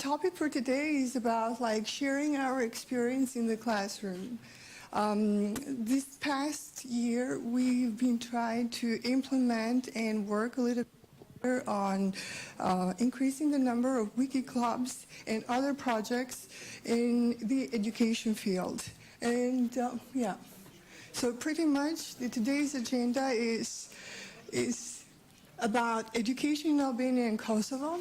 topic for today is about like sharing our experience in the classroom. This past year, we've been trying to implement and work a little bit on increasing the number of Wiki Clubs and other projects in the education field. And yeah, so pretty much today's agenda is about education in Albania and Kosovo,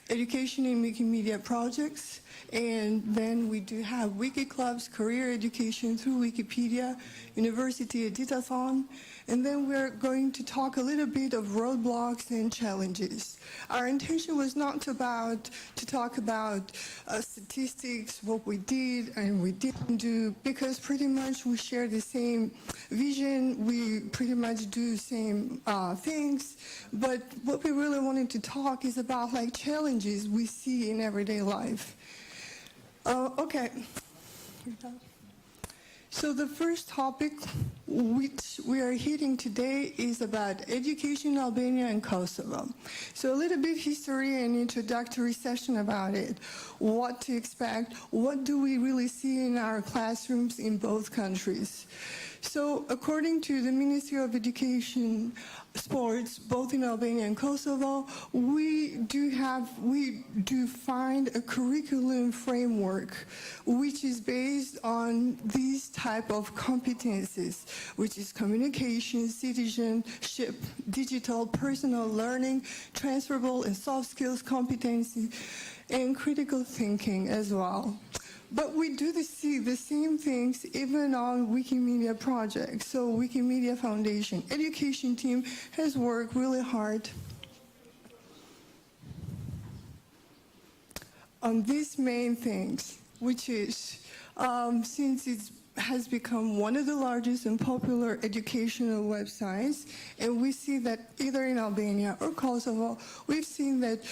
education in Wikimedia projects, and then we do have Wiki Clubs, career education through Wikipedia, university editathon, and then we're going to talk a little bit of roadblocks and challenges. Our intention was not to talk about statistics, what we did and we didn't do, because pretty much we share the same vision, we pretty much do the same things, but what we really wanted to talk is about like challenges we see in everyday life. Okay. So the first topic which we are hitting today is about education in Albania and Kosovo. So a little bit history and introductory session about it. What to expect, what do we really see in our classrooms in both countries. So according to the Ministry of Education, Sports, both in Albania and Kosovo, we do find a curriculum framework which is based on these type of competencies, which is communication, citizenship, digital, personal learning, transferable and soft skills competency, and critical thinking as well. But we do see the same things even on Wikimedia projects. So Wikimedia Foundation education team has worked really hard on these main things, which is, since it has become one of the largest and popular educational websites, and we see that either in Albania or Kosovo, we've seen that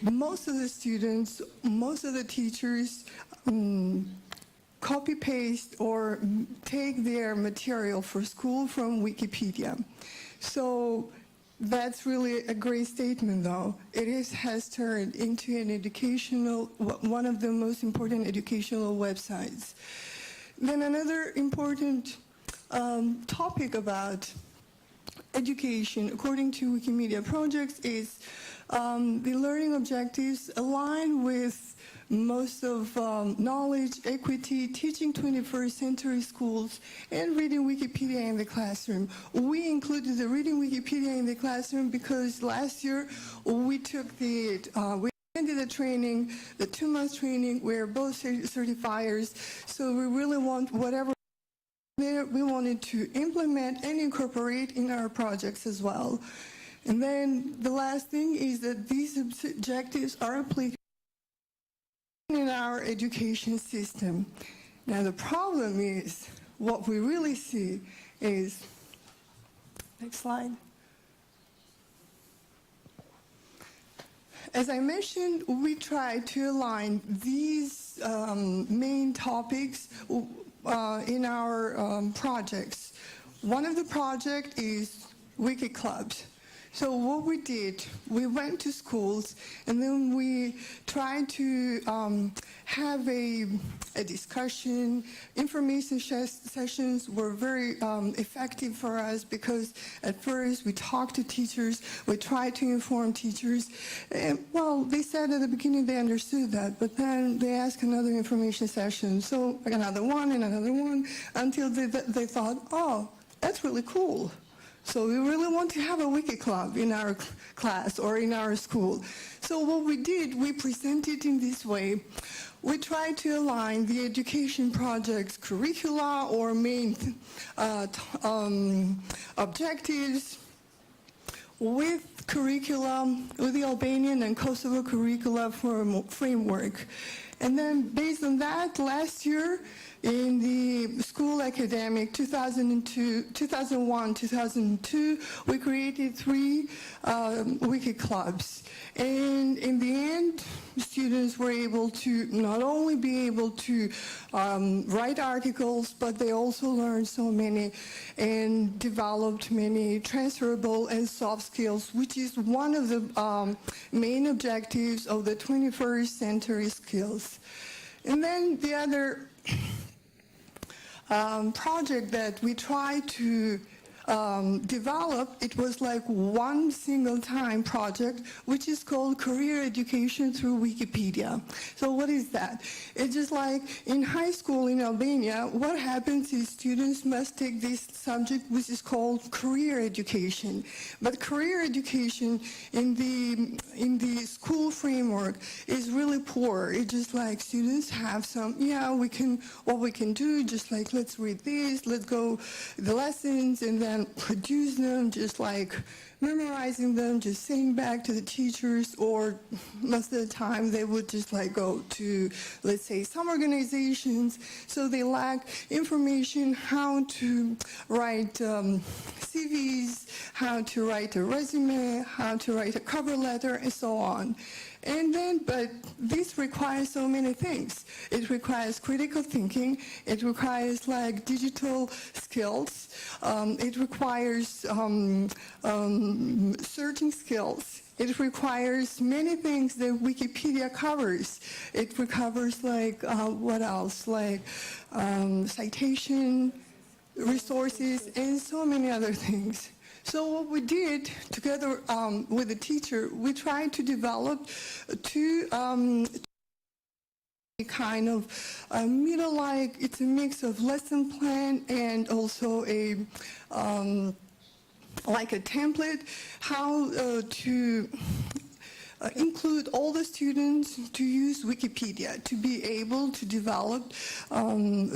most of the students, most of the teachers copy-paste or take their material for school from Wikipedia. So that's really a great statement, though. It has turned into an educational, one of the most important educational websites. Then another important topic about education, according to Wikimedia projects, is the learning objectives align with most of knowledge, equity, teaching 21st century schools, and reading Wikipedia in the classroom. We included the reading Wikipedia in the classroom because last year we took we ended the training, the 2-month training. We're both certifiers, so we really want whatever we wanted to implement and incorporate in our projects as well. And then the last thing is that these objectives are applicable in our education system. Now the problem is, what we really see is, next slide. As I mentioned, we try to align these main topics in our projects. One of the projects is Wiki Clubs. So what we did, we went to schools and then we tried to have a discussion. Information sessions were very effective for us because at first we talked to teachers, we tried to inform teachers. And, well, they said at the beginning they understood that, but then they asked another information session. So another one and another one until they thought, oh, that's really cool. So we really want to have a Wiki Club in our class or in our school. So what we did, we presented in this way. We tried to align the education project's curricula or main objectives with curriculum, with the Albanian and Kosovo curricula framework. And then based on that, last year, in the school academic 2001-2002, we created 3 Wiki Clubs. And in the end, students were able to not only be able to write articles, but they also learned so many and developed many transferable and soft skills, which is one of the main objectives of the 21st century skills. And then the other project that we tried to develop, it was like one single time project, which is called Career Education through Wikipedia. So what is that? It's just like in high school in Albania, what happens is students must take this subject which is called career education. But career education in the school framework is really poor. It's just like students have some, what we can do, just like let's read this, let's go the lessons, and then produce them, just like memorizing them, just saying back to the teachers, or most of the time they would just like go to, let's say, some organizations, so they lack information how to write CVs, how to write a resume, how to write a cover letter, and so on. And then, but this requires so many things. It requires critical thinking. It requires like digital skills. It requires searching skills. It requires many things that Wikipedia covers. It covers like, what else? Like citation, resources, and so many other things. So what we did together with the teacher, we tried to develop two kind of middle-like, it's a mix of lesson plan and also a like a template, how to include all the students to use Wikipedia, to be able to develop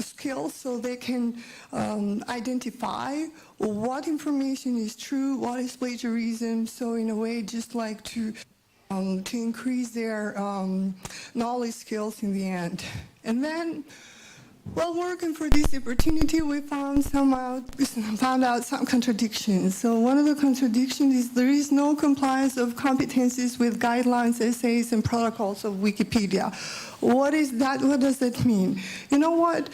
skills so they can identify what information is true, what is plagiarism, so in a way just like to increase their knowledge skills in the end. And then, while working for this opportunity, we found out some contradictions. So one of the contradictions is there is no compliance of competencies with guidelines, essays, and protocols of Wikipedia. What is that? What does that mean? You know what?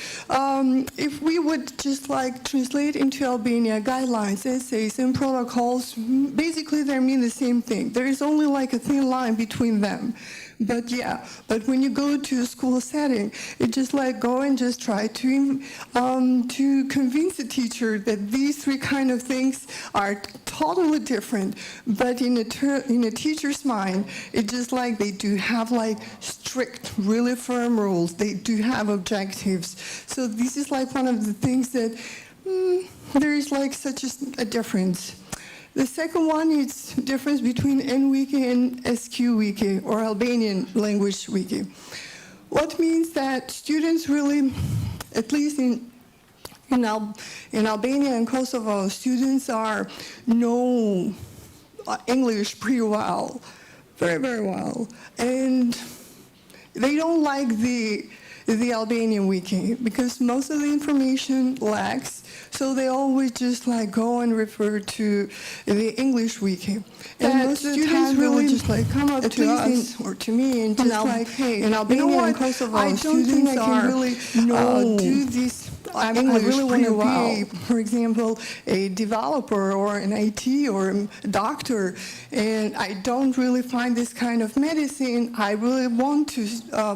If we would just like translate into Albania guidelines, essays, and protocols, basically they mean the same thing. There is only like a thin line between them. But when you go to a school setting, it's just like go and just try to convince the teacher that these three kind of things are totally different. But in a teacher's mind, it's just like they do have like strict, really firm rules. They do have objectives. So this is like one of the things that there is like such a difference. The second one is the difference between NWiki and SQWiki, or Albanian language wiki. What means that students really, at least in Albania and Kosovo, students know English pretty well, very, very well. And they don't like the Albanian wiki because most of the information lacks, so they always just like go and refer to the English wiki. And most of the time really just like come up to us or to me and just like, hey, in Albania and Kosovo, I don't think I can really do this. I really want to be, for example, a developer or an IT or a doctor, and I don't really find this kind of medicine I really want to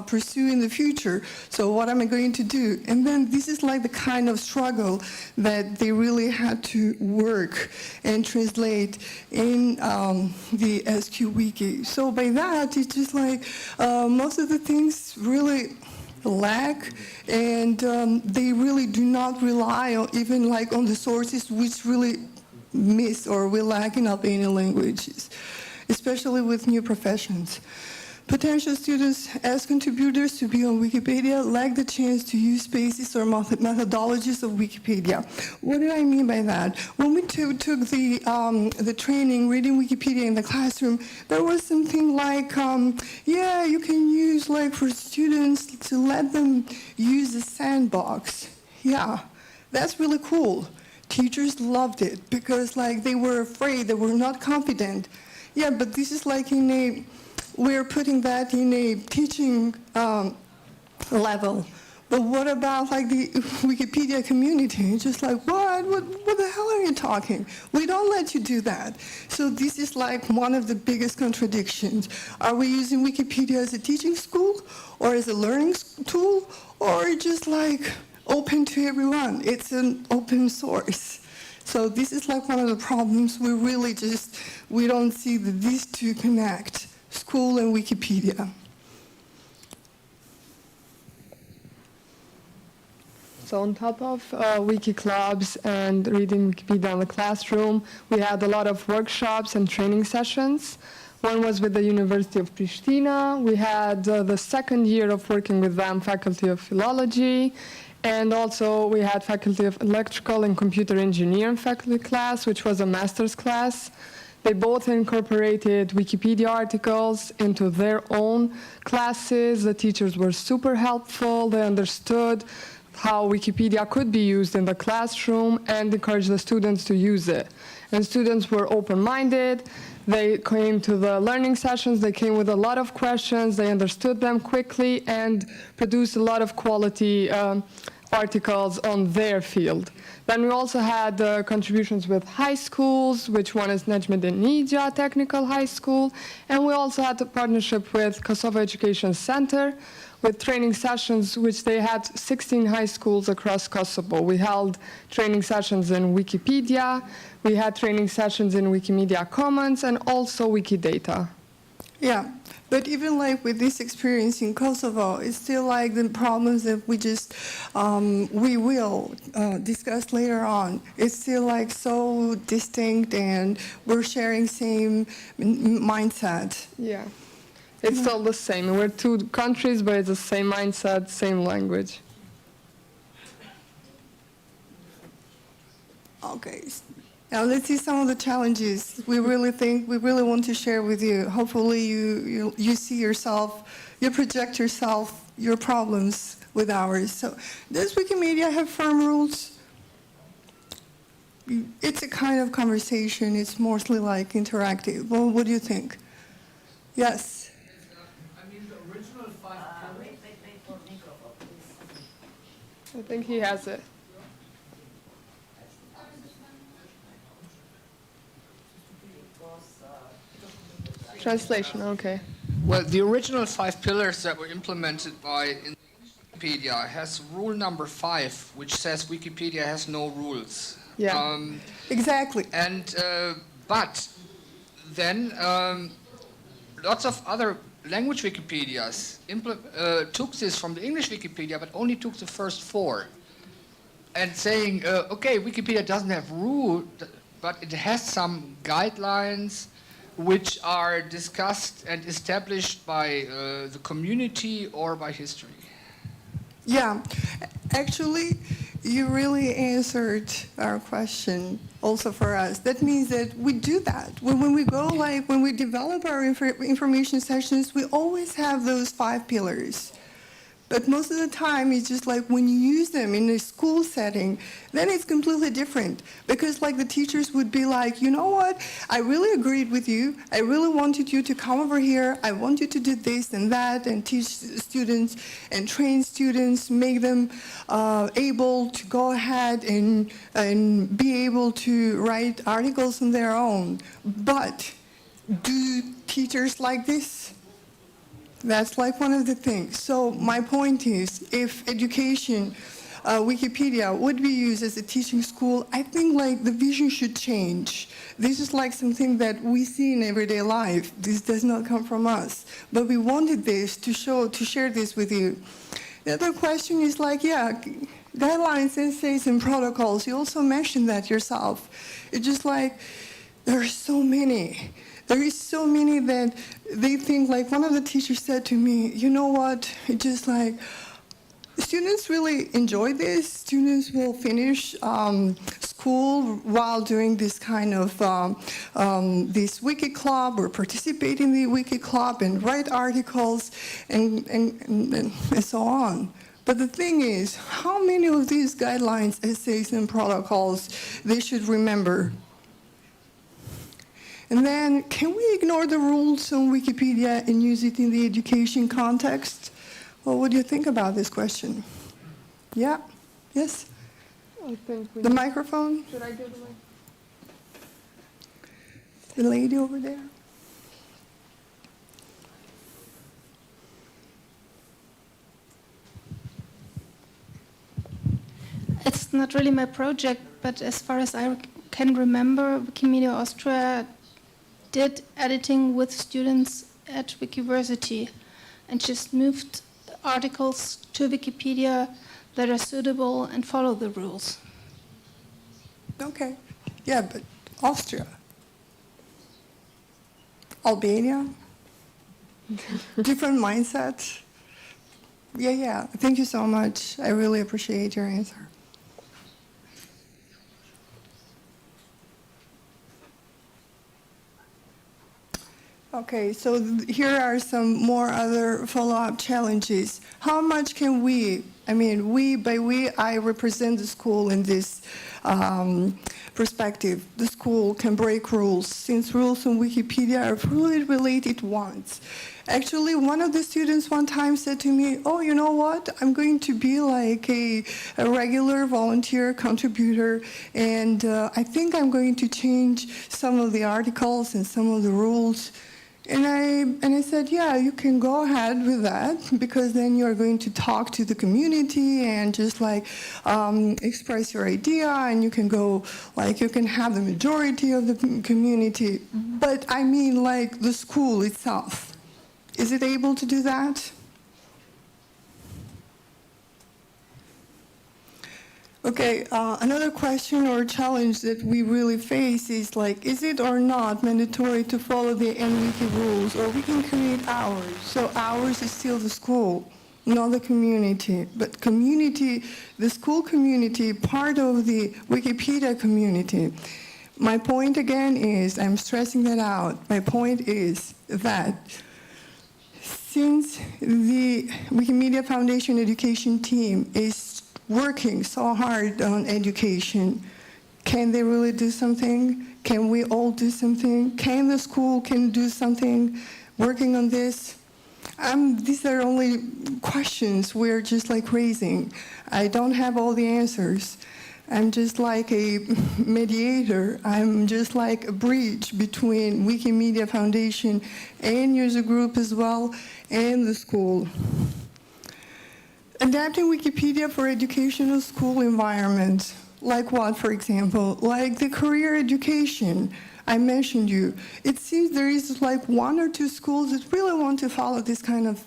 pursue in the future. So what am I going to do? And then this is like the kind of struggle that they really had to work and translate in the SQ Wiki. So by that, it's just like most of the things really lack, and they really do not rely on even like on the sources which really miss or we lack in Albanian languages, especially with new professions. Potential students as contributors to be on Wikipedia lack the chance to use spaces or methodologies of Wikipedia. What do I mean by that? When we took the training, reading Wikipedia in the classroom, there was something like, you can use like for students to let them use the sandbox. Yeah, that's really cool. Teachers loved it because like they were afraid, they were not confident. Yeah, but this is like in a we're putting that in a teaching level. But what about like the Wikipedia community? It's just like, what the hell are you talking? We don't let you do that. So this is like one of the biggest contradictions. Are we using Wikipedia as a teaching school or as a learning tool, or just like open to everyone? It's an open source. So this is like one of the problems. We don't see that these two connect, school and Wikipedia. So on top of Wiki Clubs and reading Wikipedia in the classroom, we had a lot of workshops and training sessions. One was with the University of Pristina. We had the second year of working with them, Faculty of Philology. And also we had Faculty of Electrical and Computer Engineering faculty class, which was a master's class. They both incorporated Wikipedia articles into their own classes. The teachers were super helpful. They understood how Wikipedia could be used in the classroom and encouraged the students to use it. And students were open-minded. They came to the learning sessions. They came with a lot of questions. They understood them quickly and produced a lot of quality articles on their field. Then we also had contributions with high schools, which one is Necmettin Nidja Technical High School. And we also had a partnership with Kosovo Education Center with training sessions, which they had 16 high schools across Kosovo. We held training sessions in Wikipedia. We had training sessions in Wikimedia Commons and also Wikidata. Yeah, but even like with this experience in Kosovo, it's still like the problems that we will discuss later on. It's still like so distinct, and we're sharing same mindset. Yeah, it's still the same. We're two countries, but it's the same mindset, same language. Okay. Now let's see some of the challenges we really want to share with you. Hopefully you see yourself, you project yourself, your problems with ours. So does Wikimedia have firm rules? It's a kind of conversation. It's mostly like interactive. Well, what do you think? Yes? I mean, the original 5 pillars. Wait for microphone, please. I think he has it. Translation, okay. Well, the original 5 pillars that were implemented by in Wikipedia has rule number 5, which says Wikipedia has no rules. Yeah. Exactly. And but then lots of other language Wikipedias took this from the English Wikipedia, but only took the first 4, and saying, okay, Wikipedia doesn't have rules, but it has some guidelines which are discussed and established by the community or by history. Yeah, actually, you really answered our question also for us. That means that we do that. When we go, like, when we develop our information sessions, we always have those 5 pillars. But most of the time, it's just like when you use them in a school setting, then it's completely different. Because like the teachers would be like, you know what, I really agreed with you. I really wanted you to come over here. I want you to do this and that and teach students and train students, make them able to go ahead and be able to write articles on their own. But do teachers like this? That's like one of the things. So my point is, if education, Wikipedia would be used as a teaching school, I think like the vision should change. This is like something that we see in everyday life. This does not come from us. But we wanted this to share this with you. The other question is like, yeah, guidelines, essays, and protocols. You also mentioned that yourself. It's just like, there are so many. There is so many that they think, like one of the teachers said to me, you know what, it's just like, students really enjoy this. Students will finish school while doing this kind of, this Wiki Club, or participate in the Wiki Club and write articles and so on. But the thing is, how many of these guidelines, essays, and protocols they should remember? And then, can we ignore the rules on Wikipedia and use it in the education context? Well, what do you think about this question? Yeah? Yes? I think we The microphone? Should I give the mic? The lady over there? It's not really my project, but as far as I can remember, Wikimedia Austria did editing with students at Wikiversity and just moved articles to Wikipedia that are suitable and follow the rules. Okay. Yeah, but Austria. Albania. Different mindset. Yeah. Thank you so much. I really appreciate your answer. Okay, so here are some more other follow-up challenges. How much can we, by we, I represent the school in this perspective. The school can break rules, since rules on Wikipedia are fluid related ones. Actually, one of the students one time said to me, oh, you know what? I'm going to be like a regular volunteer contributor, and I think I'm going to change some of the articles and some of the rules. And I said, yeah, you can go ahead with that, because then you're going to talk to the community and just like express your idea, and you can go, like, you can have the majority of the community. But I mean, like, the school itself, is it able to do that? Okay, another question or challenge that we really face is like, is it or not mandatory to follow the NWiki rules, or we can create ours? So ours is still the school, not the community. But community, the school community, part of the Wikipedia community. My point again is, I'm stressing that out, my point is that since the Wikimedia Foundation education team is working so hard on education, can they really do something? Can we all do something? Can the school do something working on this? These are only questions we're just like raising. I don't have all the answers. I'm just like a mediator. I'm just like a bridge between Wikimedia Foundation and user group as well, and the school. Adapting Wikipedia for educational school environment. Like what, for example? Like the career education. I mentioned you. It seems there is like one or two schools that really want to follow this kind of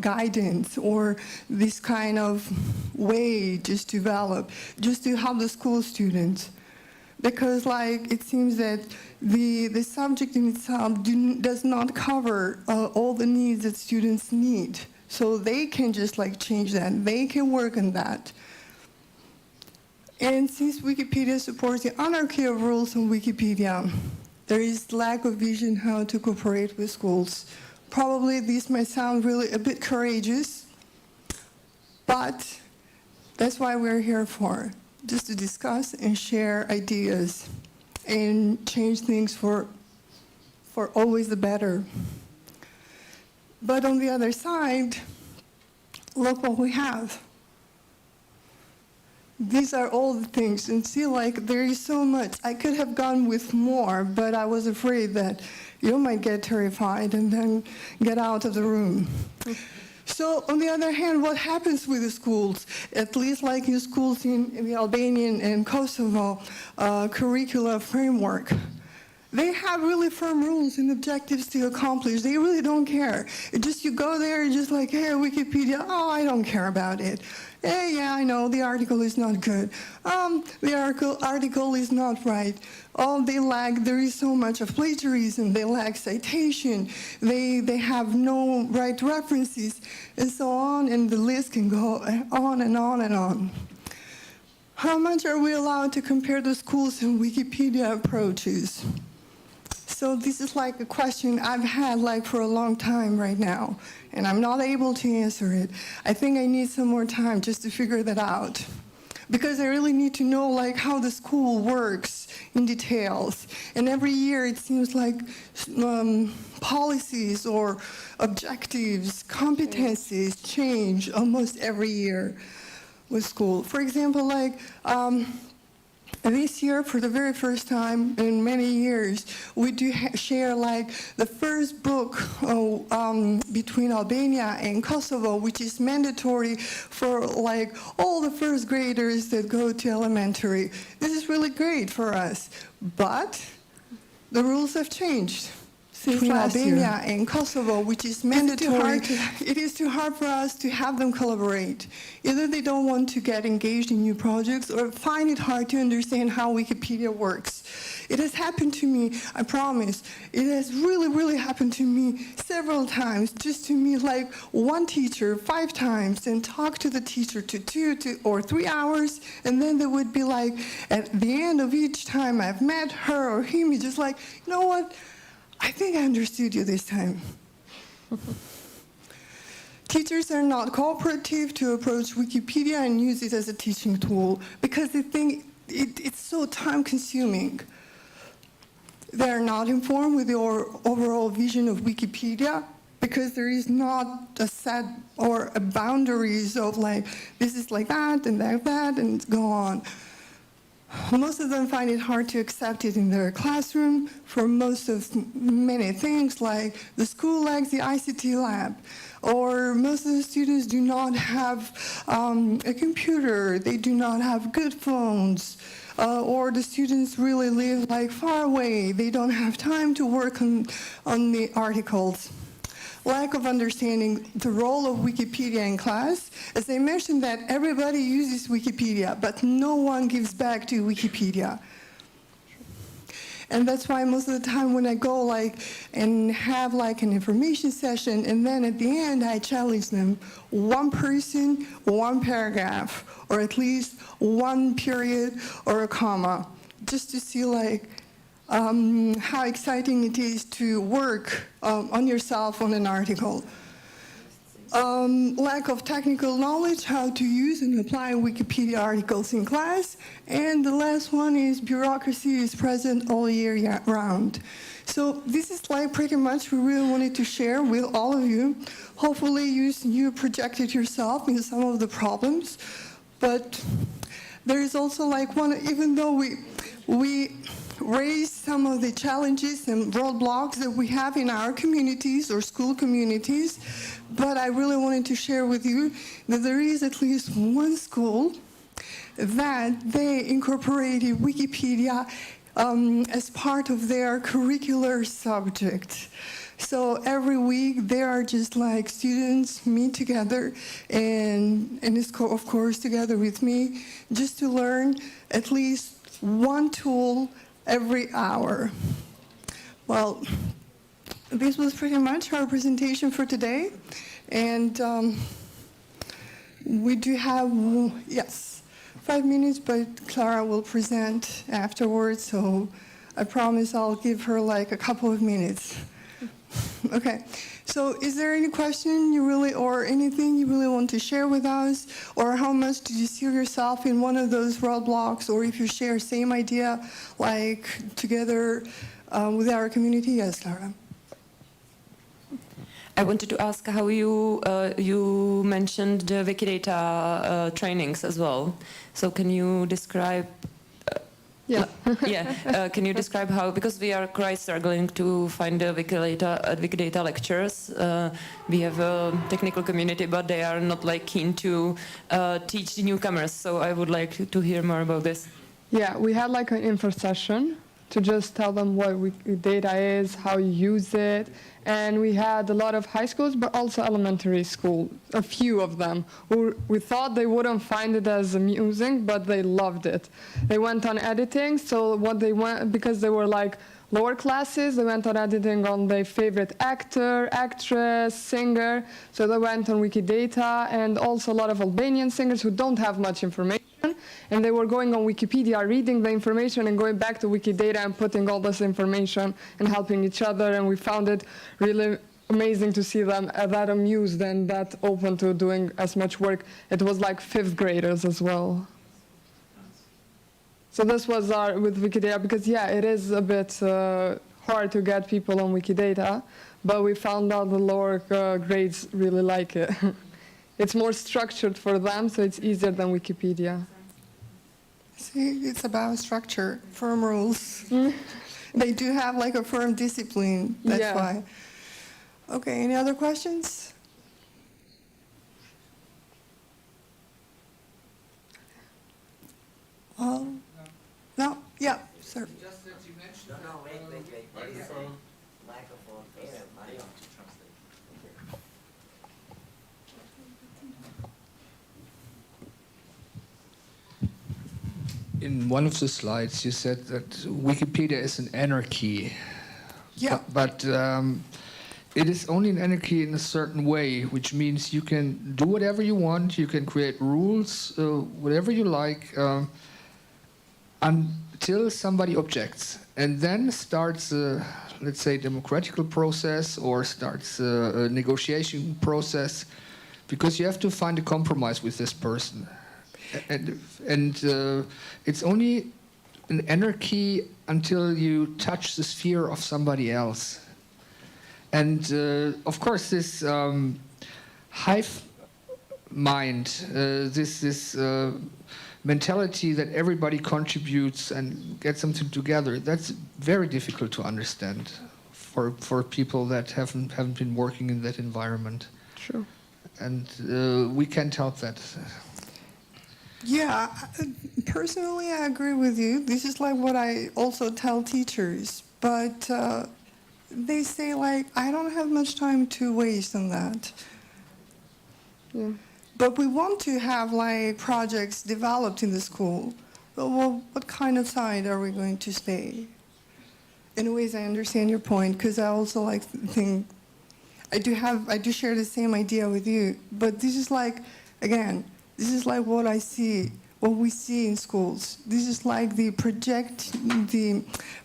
guidance, or this kind of way just to develop, just to help the school students. Because like it seems that the subject in itself does not cover all the needs that students need. So they can just like change that. They can work on that. And since Wikipedia supports the anarchy of rules on Wikipedia, there is lack of vision how to cooperate with schools. Probably this might sound really a bit courageous, but that's why we're here for, just to discuss and share ideas and change things for always the better. But on the other side, look what we have. These are all the things, and see, like, there is so much. I could have gone with more, but I was afraid that you might get terrified and then get out of the room. So, on the other hand, what happens with the schools, at least like in schools in the Albanian and Kosovo curricula framework? They have really firm rules and objectives to accomplish. They really don't care. It just, you go there and just like, hey, Wikipedia, oh, I don't care about it. Hey, yeah, I know, the article is not good. The article is not right. Oh, they lack, there is so much of plagiarism. They lack citation. They have no right references, and so on, and the list can go on and on and on. How much are we allowed to compare the schools and Wikipedia approaches? So this is like a question I've had like for a long time right now, and I'm not able to answer it. I think I need some more time just to figure that out, because I really need to know like how the school works in details. And every year it seems like policies or objectives, competencies change almost every year with school. For example, like this year, for the very first time in many years, we do share like the first book between Albania and Kosovo, which is mandatory for like all the first graders that go to elementary. This is really great for us, but the rules have changed. Between Albania and Kosovo, which is mandatory, it is too hard for us to have them collaborate. Either they don't want to get engaged in new projects or find it hard to understand how Wikipedia works. It has happened to me, I promise. It has really, really happened to me several times, just to meet like one teacher 5 times and talk to the teacher to 2 or 3 hours, and then they would be like, at the end of each time I've met her or him, he's just like, you know what? I think I understood you this time. Teachers are not cooperative to approach Wikipedia and use it as a teaching tool because they think it's so time-consuming. They are not informed with the overall vision of Wikipedia because there is not a set or a boundaries of like, this is like that and go on. Most of them find it hard to accept it in their classroom for most of many things, like the school lacks the ICT lab, or most of the students do not have a computer, they do not have good phones, or the students really live like far away, they don't have time to work on the articles. Lack of understanding the role of Wikipedia in class. As I mentioned that everybody uses Wikipedia, but no one gives back to Wikipedia. And that's why most of the time when I go like and have like an information session, and then at the end I challenge them, one person, one paragraph, or at least one period or a comma, just to see like how exciting it is to work on yourself on an article. Lack of technical knowledge, how to use and apply Wikipedia articles in class. And the last one is bureaucracy is present all year round. So this is like pretty much we really wanted to share with all of you. Hopefully you projected yourself in some of the problems, but there is also like one, even though we raised some of the challenges and roadblocks that we have in our communities or school communities, but I really wanted to share with you that there is at least one school that they incorporated Wikipedia as part of their curricular subject. So every week they are just like students meet together and it's of course together with me just to learn at least one tool every hour. Well, this was pretty much our presentation for today. And we do have, yes, 5 minutes, but Clara will present afterwards. So I promise I'll give her like a couple of minutes. Okay, so is there any question you really, or anything you really want to share with us? Or how much did you see yourself in one of those roadblocks? Or if you share same idea, like together with our community? Yes, Clara. I wanted to ask how you mentioned the Wikidata trainings as well. So can you describe? Can you describe how, because we are quite struggling to find the Wikidata lectures. We have a technical community, but they are not like keen to teach the newcomers. So I would like to hear more about this. Yeah, we had like an info session to just tell them what Wikidata is, how you use it. And we had a lot of high schools, but also elementary school, a few of them, who we thought they wouldn't find it as amusing, but they loved it. They went on editing, so what they went, because they were like lower classes, they went on editing on their favorite actor, actress, singer, so they went on Wikidata, and also a lot of Albanian singers who don't have much information, and they were going on Wikipedia, reading the information and going back to Wikidata and putting all this information and helping each other, and we found it really amazing to see them that amused and that open to doing as much work. It was like 5th graders as well. So this was our with Wikidata, because yeah, it is a bit hard to get people on Wikidata, but we found out the lower grades really like it. It's more structured for them, so it's easier than Wikipedia. See, it's about structure, firm rules. They do have like a firm discipline, that's Yeah. why. Okay, any other questions? No? Yeah, sir. Just that you mentioned. No, wait. Microphone. Microphone. Mario. In one of the slides, you said that Wikipedia is an anarchy. Yeah. But it is only an anarchy in a certain way, which means you can do whatever you want, you can create rules, whatever you like, until somebody objects. And then starts, let's say, democratical process or starts a negotiation process, because you have to find a compromise with this person. And it's only an anarchy until you touch the sphere of somebody else. And of course, this hive mind, this mentality that everybody contributes and gets something together, that's very difficult to understand for people that haven't been working in that environment. True. And we can't help that. Yeah, personally, I agree with you. This is like what I also tell teachers, but they say like, I don't have much time to waste on that. Yeah. But we want to have like projects developed in the school. Well, what kind of side are we going to stay? Anyways, I understand your point, because I also like think I do share the same idea with you. But this is like, again, this is like what I see, what we see in schools. This is like the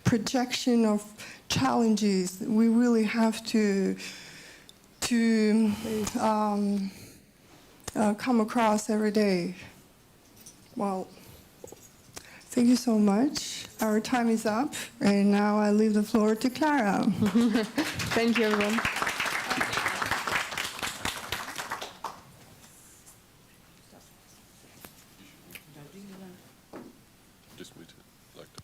projection of challenges we really have to come across every day. Well, thank you so much. Our time is up, and now I leave the floor to Clara. Thank you, everyone. Just mute it. Like that.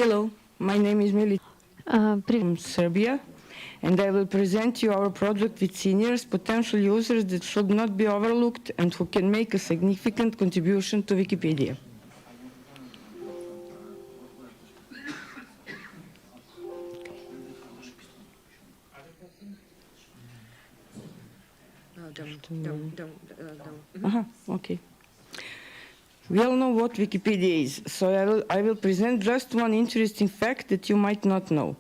Hello, my name is Mili from Serbia, and I will present you our project with seniors, potential users that should not be overlooked and who can make a significant contribution to Wikipedia. Okay. We all know what Wikipedia is, so I will present just one interesting fact that you might not know.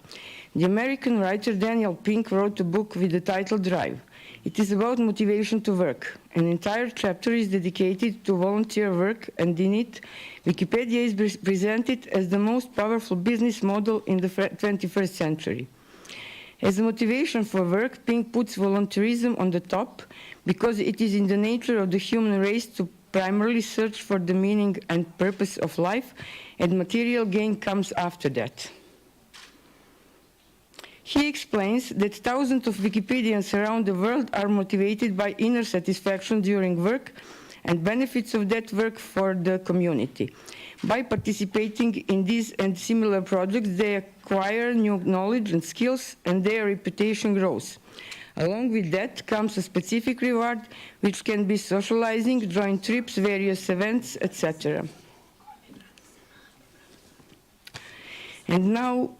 The American writer Daniel Pink wrote a book with the title Drive. It is about motivation to work. An entire chapter is dedicated to volunteer work, and in it, Wikipedia is presented as the most powerful business model in the 21st century. As a motivation for work, Pink puts volunteerism on the top because it is in the nature of the human race to primarily search for the meaning and purpose of life, and material gain comes after that. He explains that thousands of Wikipedians around the world are motivated by inner satisfaction during work and benefits of that work for the community. By participating in these and similar projects, they acquire new knowledge and skills, and their reputation grows. Along with that comes a specific reward, which can be socializing, joint trips, various events, etc. And now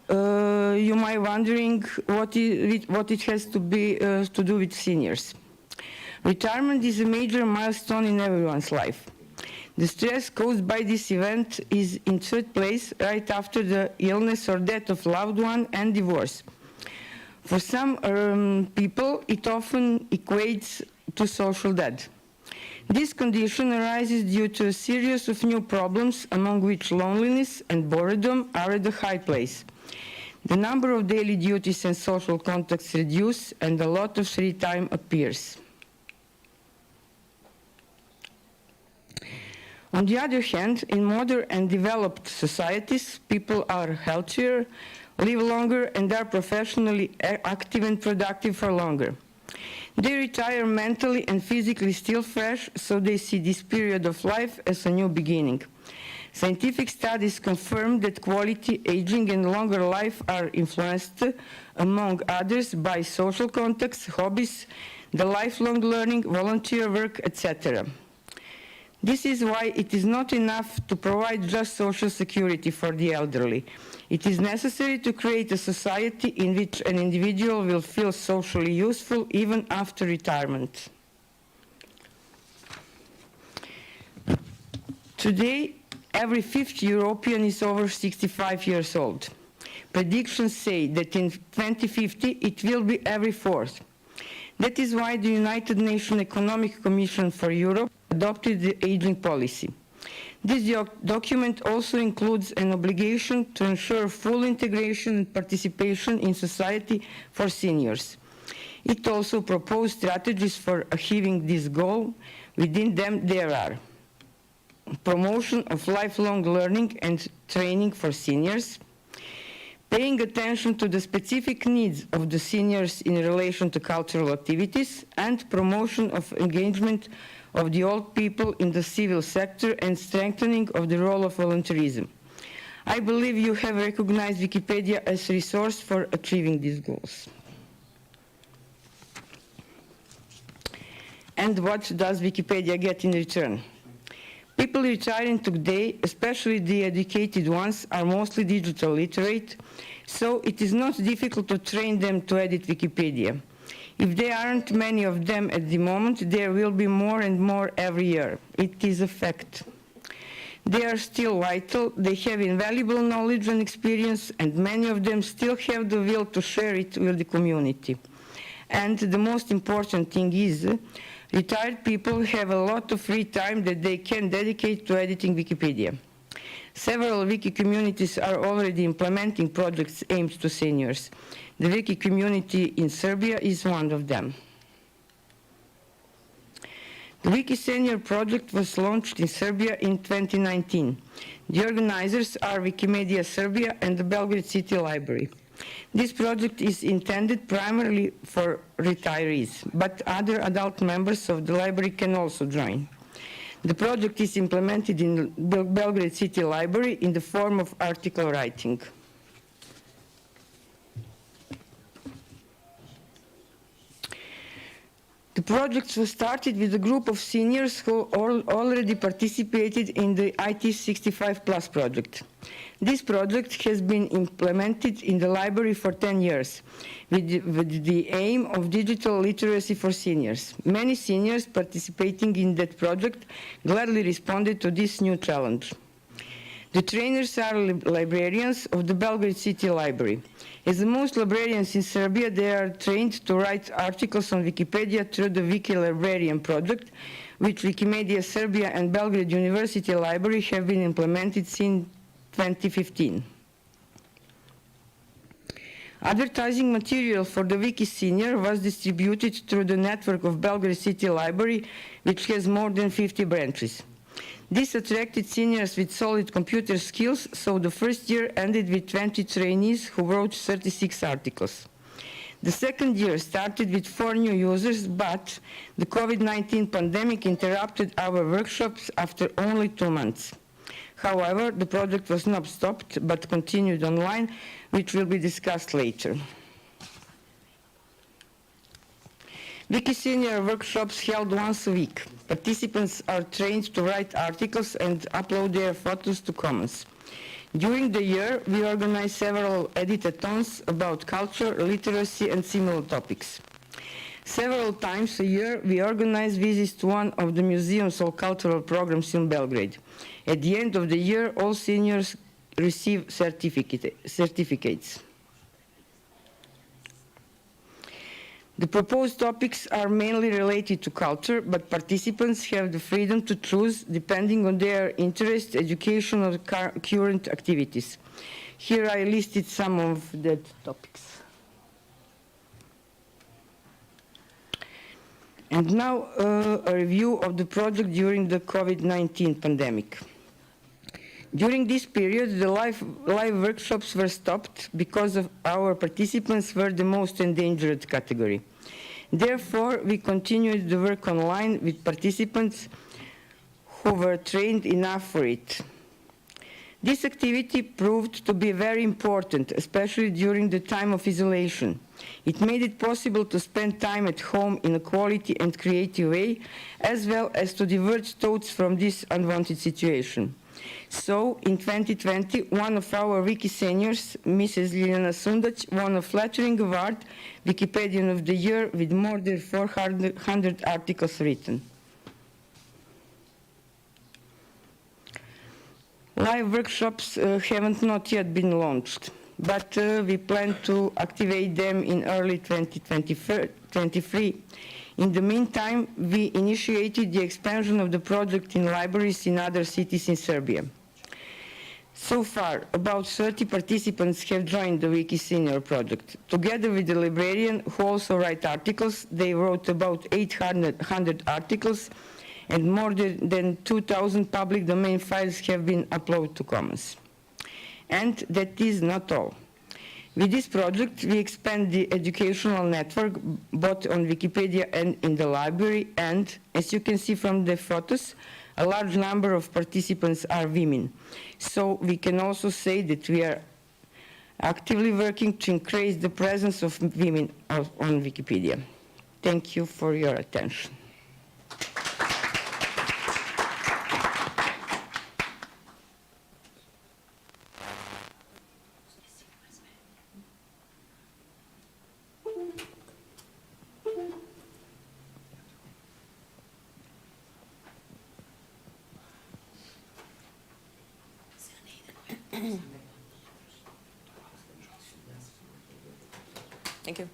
you might be wondering what it has to do with seniors. Retirement is a major milestone in everyone's life. The stress caused by this event is in third place right after the illness or death of loved one and divorce. For some people, it often equates to social death. This condition arises due to a series of new problems, among which loneliness and boredom are at a high place. The number of daily duties and social contacts reduce, and a lot of free time appears. On the other hand, in modern and developed societies, people are healthier, live longer, and are professionally active and productive for longer. They retire mentally and physically still fresh, so they see this period of life as a new beginning. Scientific studies confirm that quality, aging, and longer life are influenced, among others, by social contacts, hobbies, the lifelong learning, volunteer work, etc. This is why it is not enough to provide just social security for the elderly. It is necessary to create a society in which an individual will feel socially useful even after retirement. Today, every fifth European is over 65 years old. Predictions say that in 2050 it will be every fourth. That is why the United Nations Economic Commission for Europe adopted the aging policy. This document also includes an obligation to ensure full integration and participation in society for seniors. It also proposed strategies for achieving this goal. Within them there are promotion of lifelong learning and training for seniors, paying attention to the specific needs of the seniors in relation to cultural activities, and promotion of engagement of the old people in the civil sector and strengthening of the role of volunteerism. I believe you have recognized Wikipedia as a resource for achieving these goals. And what does Wikipedia get in return? People retiring today, especially the educated ones, are mostly digital literate, so it is not difficult to train them to edit Wikipedia. If there aren't many of them at the moment, there will be more and more every year. It is a fact. They are still vital, they have invaluable knowledge and experience, and many of them still have the will to share it with the community. And the most important thing is, retired people have a lot of free time that they can dedicate to editing Wikipedia. Several wiki communities are already implementing projects aimed to seniors. The wiki community in Serbia is one of them. The Wiki Senior project was launched in Serbia in 2019. The organizers are Wikimedia Serbia and the Belgrade City Library. This project is intended primarily for retirees, but other adult members of the library can also join. The project is implemented in the Belgrade City Library in the form of article writing. The project was started with a group of seniors who already participated in the IT 65 Plus project. This project has been implemented in the library for 10 years with the aim of digital literacy for seniors. Many seniors participating in that project gladly responded to this new challenge. The trainers are librarians of the Belgrade City Library. As the most librarians in Serbia, they are trained to write articles on Wikipedia through the Wiki Librarian project, which Wikimedia Serbia and Belgrade University Library have been implemented since 2015. Advertising material for the Wiki Senior was distributed through the network of Belgrade City Library, which has more than 50 branches. This attracted seniors with solid computer skills, so the first year ended with 20 trainees who wrote 36 articles. The second year started with 4 new users, but the COVID-19 pandemic interrupted our workshops after only 2 months. However, the project was not stopped, but continued online, which will be discussed later. Wiki Senior workshops held once a week. Participants are trained to write articles and upload their photos to Commons. During the year, we organize several editathons about culture, literacy, and similar topics. Several times a year, we organize visits to one of the museums or cultural programs in Belgrade. At the end of the year, all seniors receive certificates. The proposed topics are mainly related to culture, but participants have the freedom to choose depending on their interest, education, or current activities. Here I listed some of the topics. And now a review of the project during the COVID-19 pandemic. During this period, the live workshops were stopped because of our participants were the most endangered category. Therefore, we continued the work online with participants who were trained enough for it. This activity proved to be very important, especially during the time of isolation. It made it possible to spend time at home in a quality and creative way, as well as to divert thoughts from this unwanted situation. So, in 2020, one of our Wiki seniors, Mrs. Ljiljana Sundac, won a flattering award, Wikipedian of the Year, with more than 400 articles written. Live workshops haven't not yet been launched, but we plan to activate them in early 2023. In the meantime, we initiated the expansion of the project in libraries in other cities in Serbia. So far, about 30 participants have joined the Wiki Senior project. Together with the librarian, who also write articles, they wrote about 800 articles, and more than 2,000 public domain files have been uploaded to Commons. And that is not all. With this project, we expand the educational network both on Wikipedia and in the library, and as you can see from the photos, a large number of participants are women. So we can also say that we are actively working to increase the presence of women on Wikipedia. Thank you for your attention. Thank you.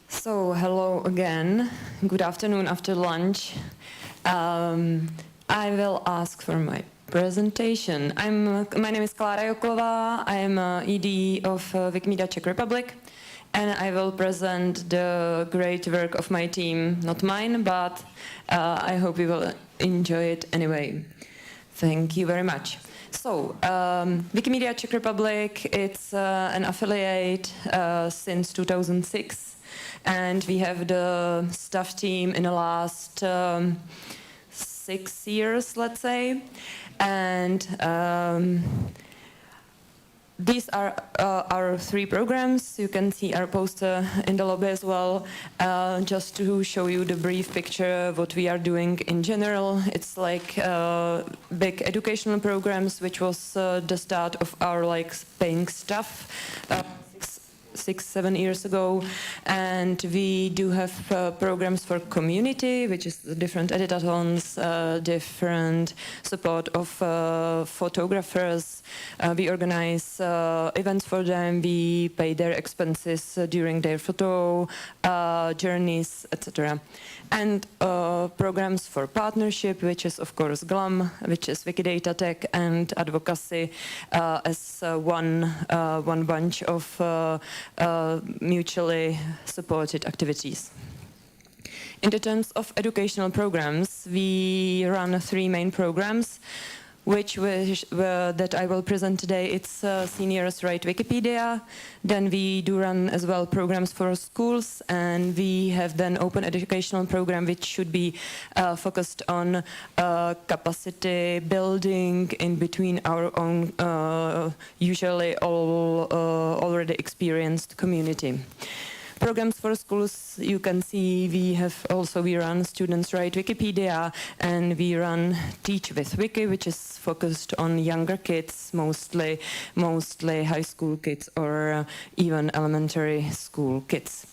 So, hello again. Good afternoon after lunch. I will ask for my presentation. My name is Klára Joklová. I am ED of Wikimedia Czech Republic, and I will present the great work of my team, not mine, but I hope you will enjoy it anyway. Thank you very much. So, Wikimedia Czech Republic, it's an affiliate since 2006, and we have the staff team in the last 6 years, let's say. And these are our 3 programs. You can see our poster in the lobby as well. Just to show you the brief picture of what we are doing in general. It's like big educational programs, which was the start of our like paying stuff. 6-7 years ago, and we do have programs for community, which is the different editathons, different support of photographers. We organize events for them. We pay their expenses during their photo journeys, etc. And programs for partnership, which is of course GLAM, which is Wikidata Tech, and advocacy as one bunch of mutually supported activities. In the terms of educational programs, we run 3 main programs, that I will present today. It's Seniors Write Wikipedia. Then we do run as well programs for schools, and we have then open educational program which should be focused on capacity building in between our own usually already experienced community. Programs for schools, you can see we run Students Write Wikipedia, and we run Teach with Wiki, which is focused on younger kids, mostly high school kids or even elementary school kids.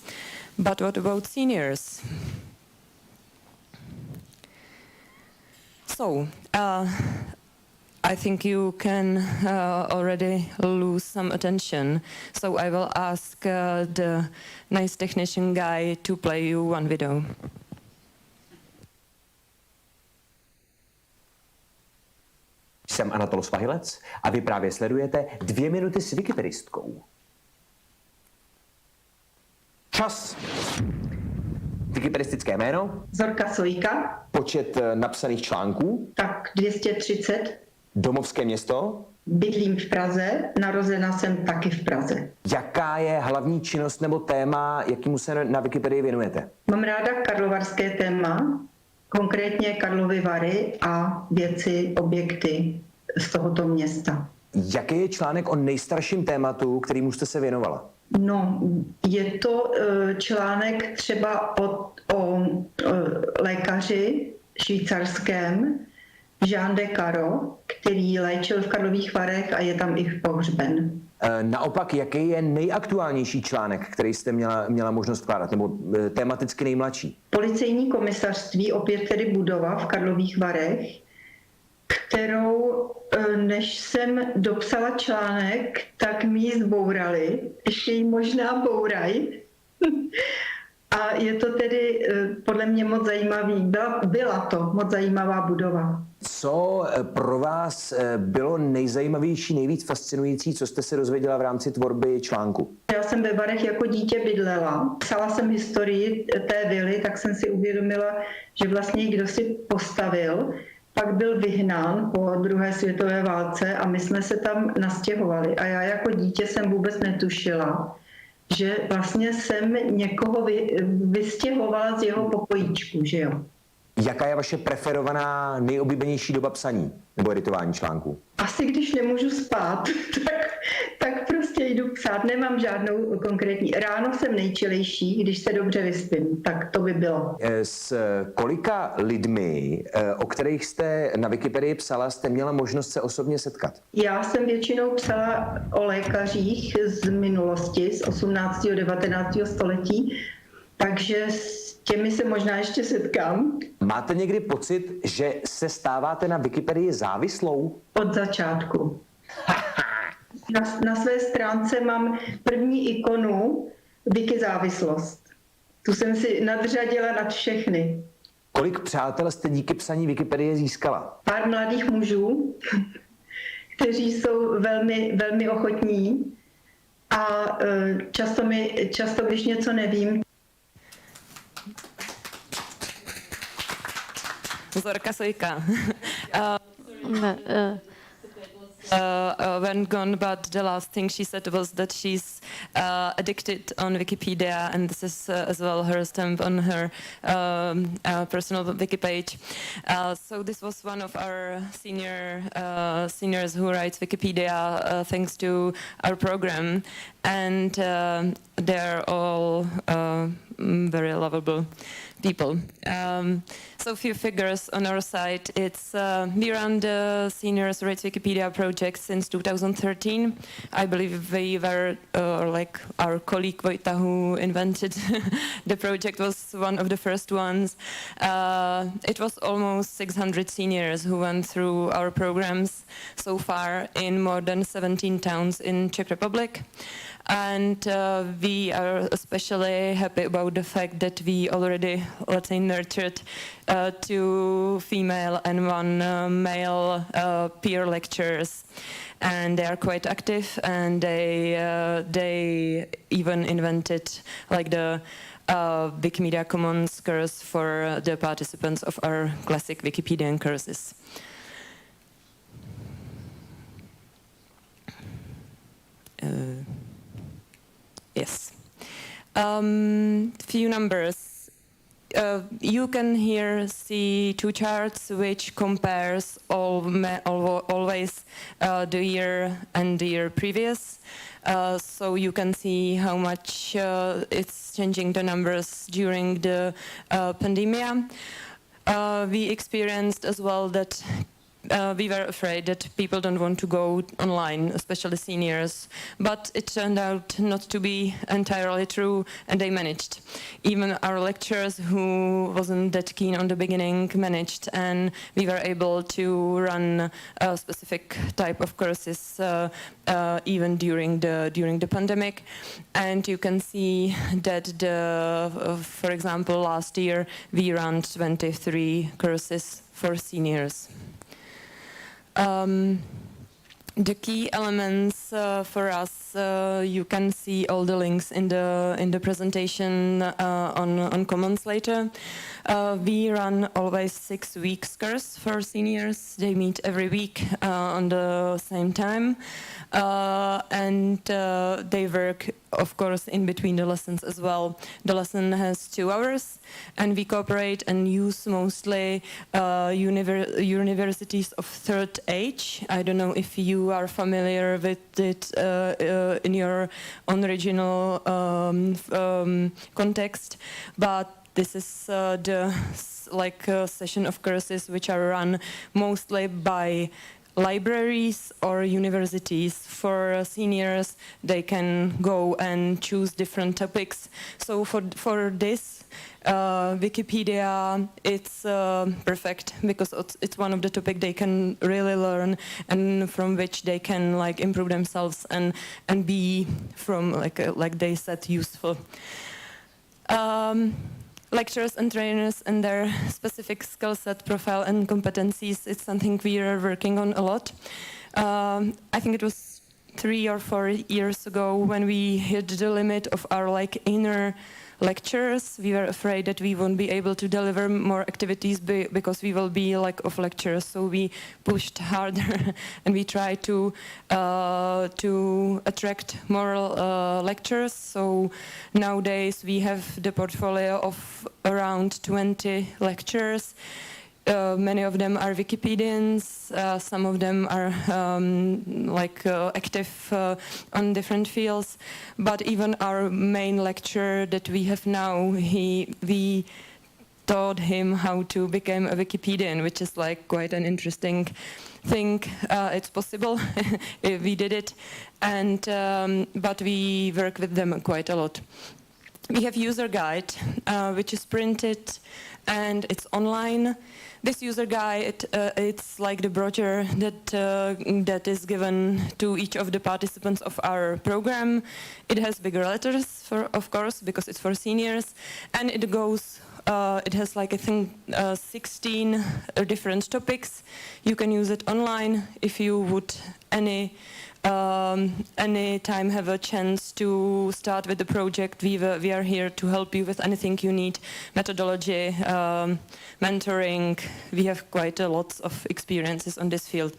But what about seniors? So, I think you can already lose some attention, so I will ask the nice technician guy to play you one video. Jsem Anatol Svahilec a vy právě sledujete 2 minuty s wikipedistkou. Čas. Wikipedistické jméno? Zorka Sojka. Počet napsaných článků? Tak 230. Domovské město? Bydlím v Praze, narozena jsem taky v Praze. Jaká je hlavní činnost nebo téma, jakýmu se na Wikipedii věnujete? Mám ráda karlovarské téma, konkrétně Karlovy Vary a věci, objekty z tohoto města. Jaký je článek o nejstarším tématu, kterému jste se věnovala? No, je to článek třeba o lékaři švýcarském, Jean de Caro, který léčil v Karlových Varech a je tam i pohřben. Naopak, jaký je nejaktuálnější článek, který jste měla možnost vkládat, nebo tematicky nejmladší? Policejní komisařství, opět tedy budova v Karlových Varech, kterou, než jsem dopsala článek, tak mi ji zbourali. Ještě ji možná bourají. A je to tedy podle mě moc zajímavý. Byla to moc zajímavá budova. Co pro vás bylo nejzajímavější, nejvíc fascinující, co jste se dozvěděla v rámci tvorby článku? Já jsem ve Varech jako dítě bydlela. Psala jsem historii té vily, tak jsem si uvědomila, že vlastně kdo si postavil, pak byl vyhnán po druhé světové válce a my jsme se tam nastěhovali. A já jako dítě jsem vůbec netušila, že vlastně jsem někoho vystěhovala z jeho pokojíčku, že jo. Jaká je vaše preferovaná, nejoblíbenější doba psaní nebo editování článků? Asi když nemůžu spát, tak prostě jdu psát. Nemám žádnou konkrétní. Ráno jsem nejčilejší, když se dobře vyspím. Tak to by bylo. S kolika lidmi, o kterých jste na Wikipedii psala, jste měla možnost se osobně setkat? Já jsem většinou psala o lékařích z minulosti, z 18. a 19. století, takže s těmi se možná ještě setkám. Máte někdy pocit, že se stáváte na Wikipedii závislou? Od začátku. Na své stránce mám první ikonu Wiki závislost. Tu jsem si nadřadila nad všechny. Kolik přátel jste díky psaní Wikipedie získala? Pár mladých mužů, kteří jsou velmi, velmi ochotní a často, když něco nevím. Zorka Sojka. went gone, but the last thing she said was that she's addicted on Wikipedia, and this is as well her stamp on her personal wiki page. So this was one of our seniors who writes Wikipedia thanks to our program, and they're all very lovable people. So a few figures on our site. It's we run the Seniors Writes Wikipedia project since 2013. I believe we were, like our colleague Vojta, who invented the project, was one of the first ones. It was almost 600 seniors who went through our programs so far in more than 17 towns in Czech Republic. And we are especially happy about the fact that we already, let's say, nurtured 2 female and 1 male peer lecturers. And they are quite active, and they even invented like the Wikimedia Commons course for the participants of our classic Wikipedian courses. Yes. Few numbers. You can here see 2 charts which compares always the year and the year previous. So you can see how much it's changing the numbers during the pandemic. We experienced as well that we were afraid that people don't want to go online, especially seniors, but it turned out not to be entirely true, and they managed. Even our lecturers, who wasn't that keen on the beginning, managed, and we were able to run a specific type of courses even during the pandemic. And you can see that for example, last year we ran 23 courses for seniors. The key elements for us, you can see all the links in the presentation on Commons later. We run always 6 weeks course for seniors. They meet every week on the same time, and they work, of course, in between the lessons as well. The lesson has 2 hours, and we cooperate and use mostly universities of third age. I don't know if you are familiar with it in your own regional context, but this is the session of courses which are run mostly by libraries or universities. For seniors, they can go and choose different topics. So for this, Wikipedia, it's perfect, because it's one of the topics they can really learn and from which they can improve themselves and be, from like they said, useful. Lecturers and trainers and their specific skill set, profile and competencies, it's something we are working on a lot. I think it was 3 or 4 years ago when we hit the limit of our inner lectures. We were afraid that we won't be able to deliver more activities because we will be off lectures. So we pushed harder and we tried to attract more lectures. So nowadays we have the portfolio of around 20 lectures. Many of them are Wikipedians, some of them are active on different fields, but even our main lecturer that we have now, we taught him how to become a Wikipedian, which is quite an interesting thing. It's possible, we did it, and but we work with them quite a lot. We have user guide, which is printed and it's online. This user guide, it's like the brochure that is given to each of the participants of our program. It has bigger letters, of course, because it's for seniors, and it goes. It has I think 16 different topics. You can use it online if you would any any time have a chance to start with the project, we are here to help you with anything you need, methodology, mentoring. We have quite a lot of experiences on this field.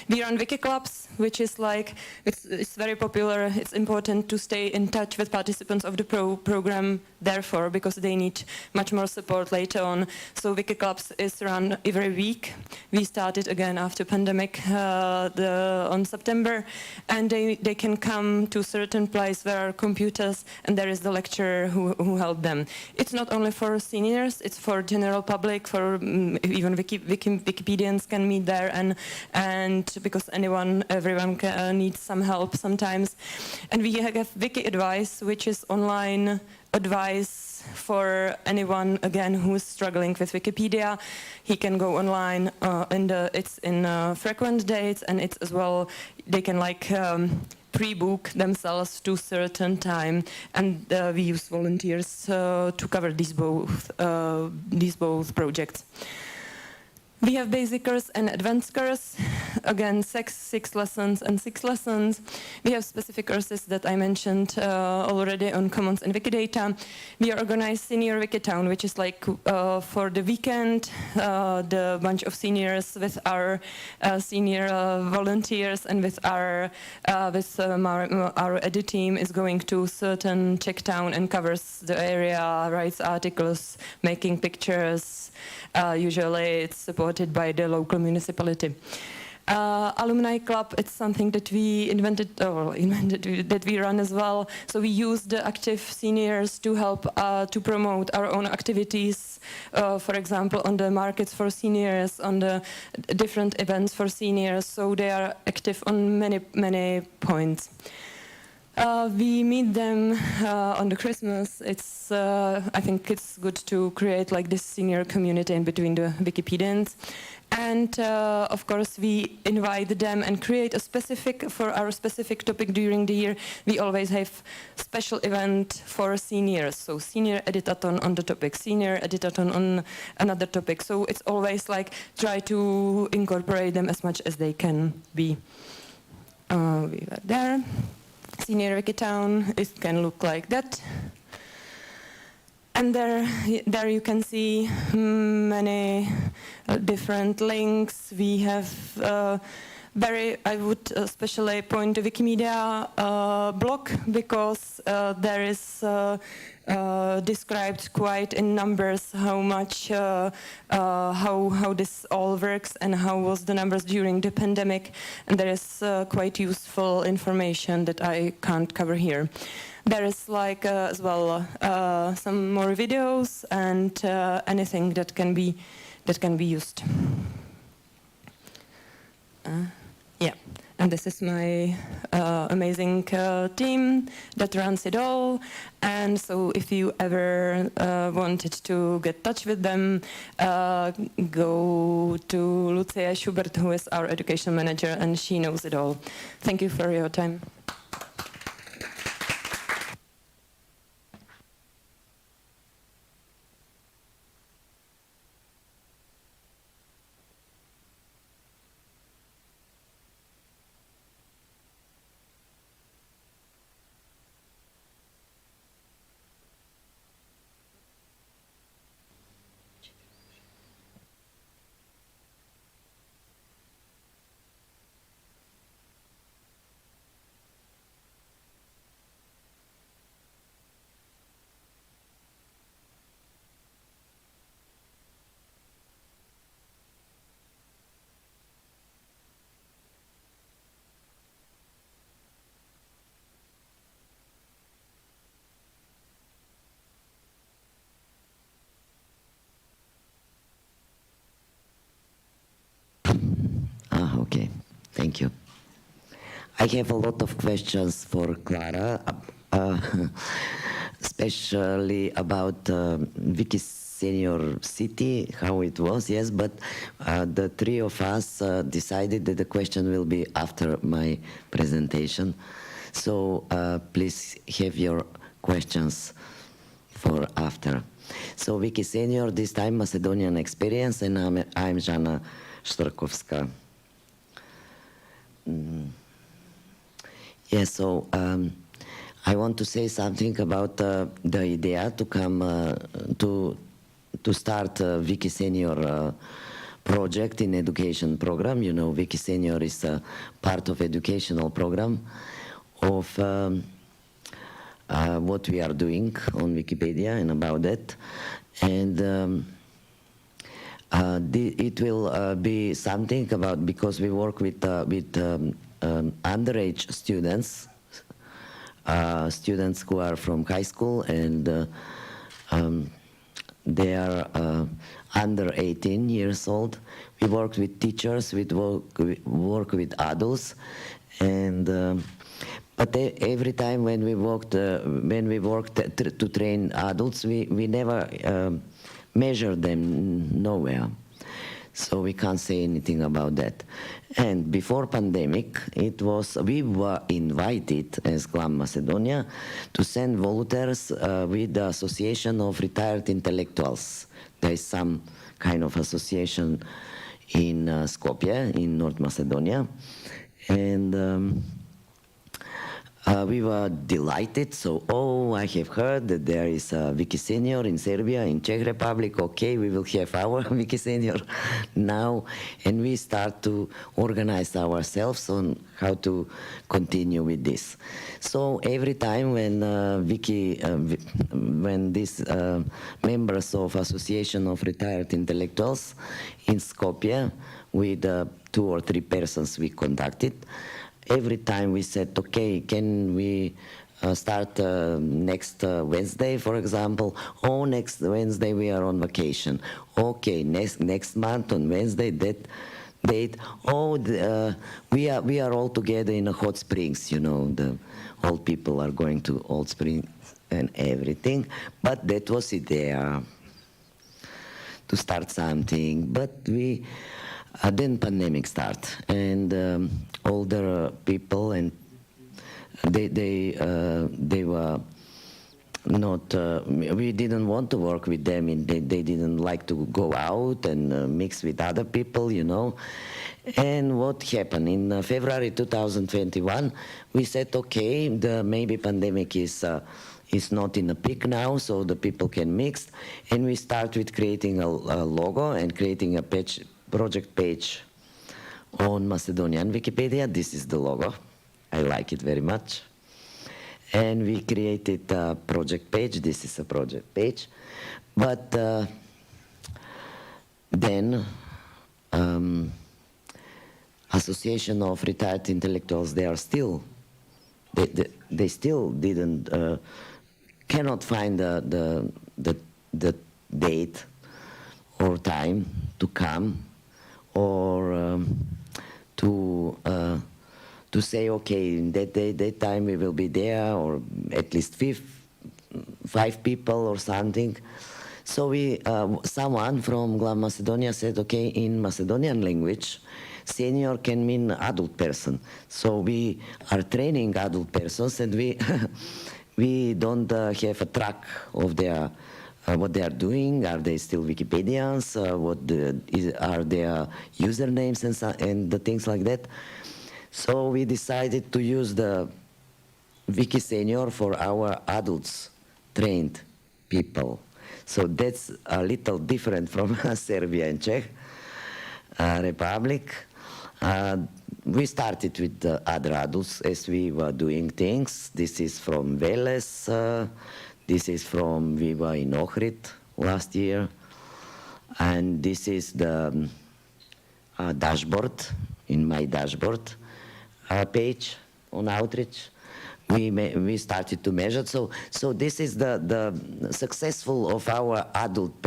We run Wiki Clubs, which is like, it's very popular. It's important to stay in touch with participants of the program, therefore, because they need much more support later on. So Wiki Clubs is run every week. We started again after pandemic on September, and they can come to a certain place where are computers, and there is the lecturer who help them. It's not only for seniors, it's for general public, for even Wikipedians can meet there, and because everyone needs some help sometimes. And we have Wiki Advice, which is online advice for anyone, again, who's struggling with Wikipedia. He can go online, and it's in frequent dates, and it's as well, they can like pre-book themselves to certain time, and we use volunteers to cover these both projects. We have basic course and advanced course, again 6 lessons and 6 lessons. We have specific courses that I mentioned already on Commons and Wikidata. We organize Senior Wikitown, which is like for the weekend, the bunch of seniors with our senior volunteers and with our edit team is going to certain Czech town and covers the area, writes articles, making pictures. Usually it's supported by the local municipality. Alumni club, it's something that we that we run as well. So we use the active seniors to help to promote our own activities, for example, on the markets for seniors, on the different events for seniors. So they are active on many points. We meet them on the Christmas. It's I think it's good to create like this senior community in between the Wikipedians. And of course, we invite them and create a for our specific topic during the year. We always have special event for seniors. So senior editathon on the topic, senior editathon on another topic. So it's always like try to incorporate them as much as they can be. We were there. Senior Wikitown, it can look like that. And there you can see many different links. We have I would especially point to Wikimedia blog, because there is described quite in numbers how much how this all works and how was the numbers during the pandemic, and there is quite useful information that I can't cover here. There is like as well some more videos and anything that can be used. Yeah, and this is my amazing team that runs it all. And so if you ever wanted to get in touch with them, go to Lucia Schubert, who is our education manager, and she knows it all. Thank you for your time. Okay, thank you. I have a lot of questions for Clara, especially about Wiki Senior City, how it was, yes, but the three of us decided that the question will be after my presentation. So please have your questions for after. So Wiki Senior, this time Macedonian experience, and I'm Žana Štrkovska. Yes, so I want to say something about the idea to come to start a Wiki Senior project in education program. You know, Wiki Senior is a part of educational program of what we are doing on Wikipedia and about that. And it will be something about, because we work with underage students, students who are from high school, and they are under 18 years old. We work with teachers, we work with adults, and but every time when we worked to train adults, we never measure them nowhere. So we can't say anything about that. And before pandemic, we were invited as GLAM Macedonia to send volunteers with the Association of Retired Intellectuals. There is some kind of association in Skopje, in North Macedonia. And we were delighted, so, oh, I have heard that there is a Wiki Senior in Serbia, in Czech Republic, okay, we will have our Wiki Senior now, and we start to organize ourselves on how to continue with this. So every time when when these members of Association of Retired Intellectuals in Skopje, with 2 or 3 persons we contacted, every time we said, okay, can we start next Wednesday, for example? Oh, next Wednesday we are on vacation. Okay, next month on Wednesday, that date. Oh, we are all together in a hot springs. You know, the old people are going to old springs and everything. But that was it there to start something. But we. Then pandemic start, and older people, and they were not. We didn't want to work with them, and they didn't like to go out and mix with other people, you know. And what happened in February 2021? We said, okay, maybe pandemic is not in a peak now, so the people can mix, and we start with creating a logo and creating a project page on Macedonian Wikipedia. This is the logo. I like it very much. And we created a project page. This is a project page. But then Association of Retired Intellectuals, they still didn't, cannot find the date or time to come, or to say, okay, in that time we will be there, or at least 5 people or something. So someone from GLAM Macedonia said, okay, in Macedonian language, senior can mean adult person. So we are training adult persons, and we don't have a track of their what they are doing. Are they still Wikipedians? Are their usernames and the things like that? So we decided to use the Wiki Senior for our adults trained people. So that's a little different from Serbia and Czech Republic. We started with the other adults as we were doing things. This is from Veles. This is from we were in Ohrid last year. And this is the dashboard, in my dashboard page on outreach. We started to measure. So this is the successful of our adult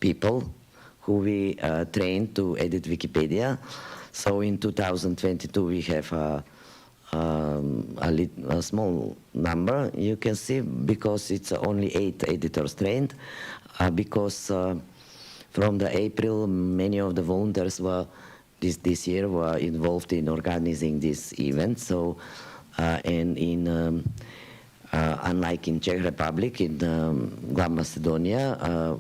people who we trained to edit Wikipedia. So in 2022 we have a small number, you can see, because it's only 8 editors trained, because from the April many of the volunteers were this year were involved in organizing this event. So and in unlike in Czech Republic, in GLAM Macedonia,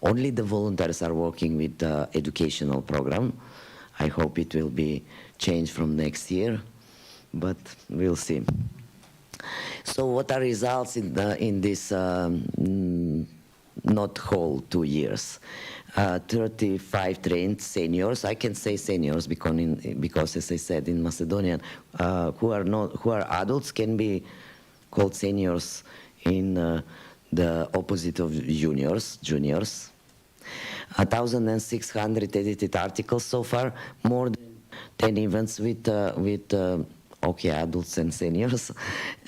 only the volunteers are working with the educational program. I hope it will be changed from next year, but we'll see. So what are results in this not whole 2 years? 35 trained seniors. I can say seniors because as I said in Macedonian, who are adults can be called seniors in the opposite of juniors. 1,600 edited articles so far, more than 10 events with adults and seniors,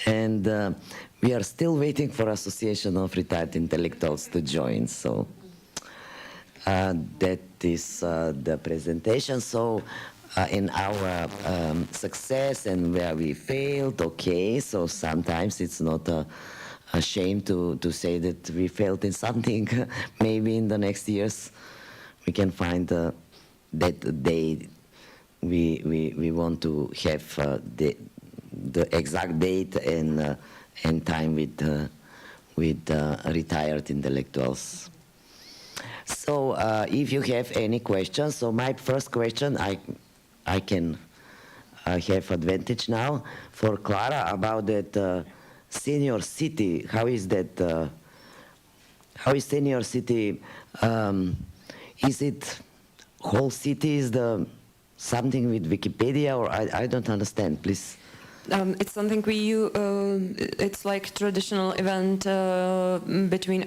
and we are still waiting for Association of Retired Intellectuals to join. So that is the presentation. So in our success and where we failed, okay. So sometimes it's not a shame to say that we failed in something. Maybe in the next years we can find that day. We want to have the exact date and time with retired intellectuals. So if you have any questions, so my first question I can have advantage now for Clara about that senior city. How is that? How is senior city? Is it whole city? Is the something with Wikipedia, or I don't understand, please. It's something it's like traditional event in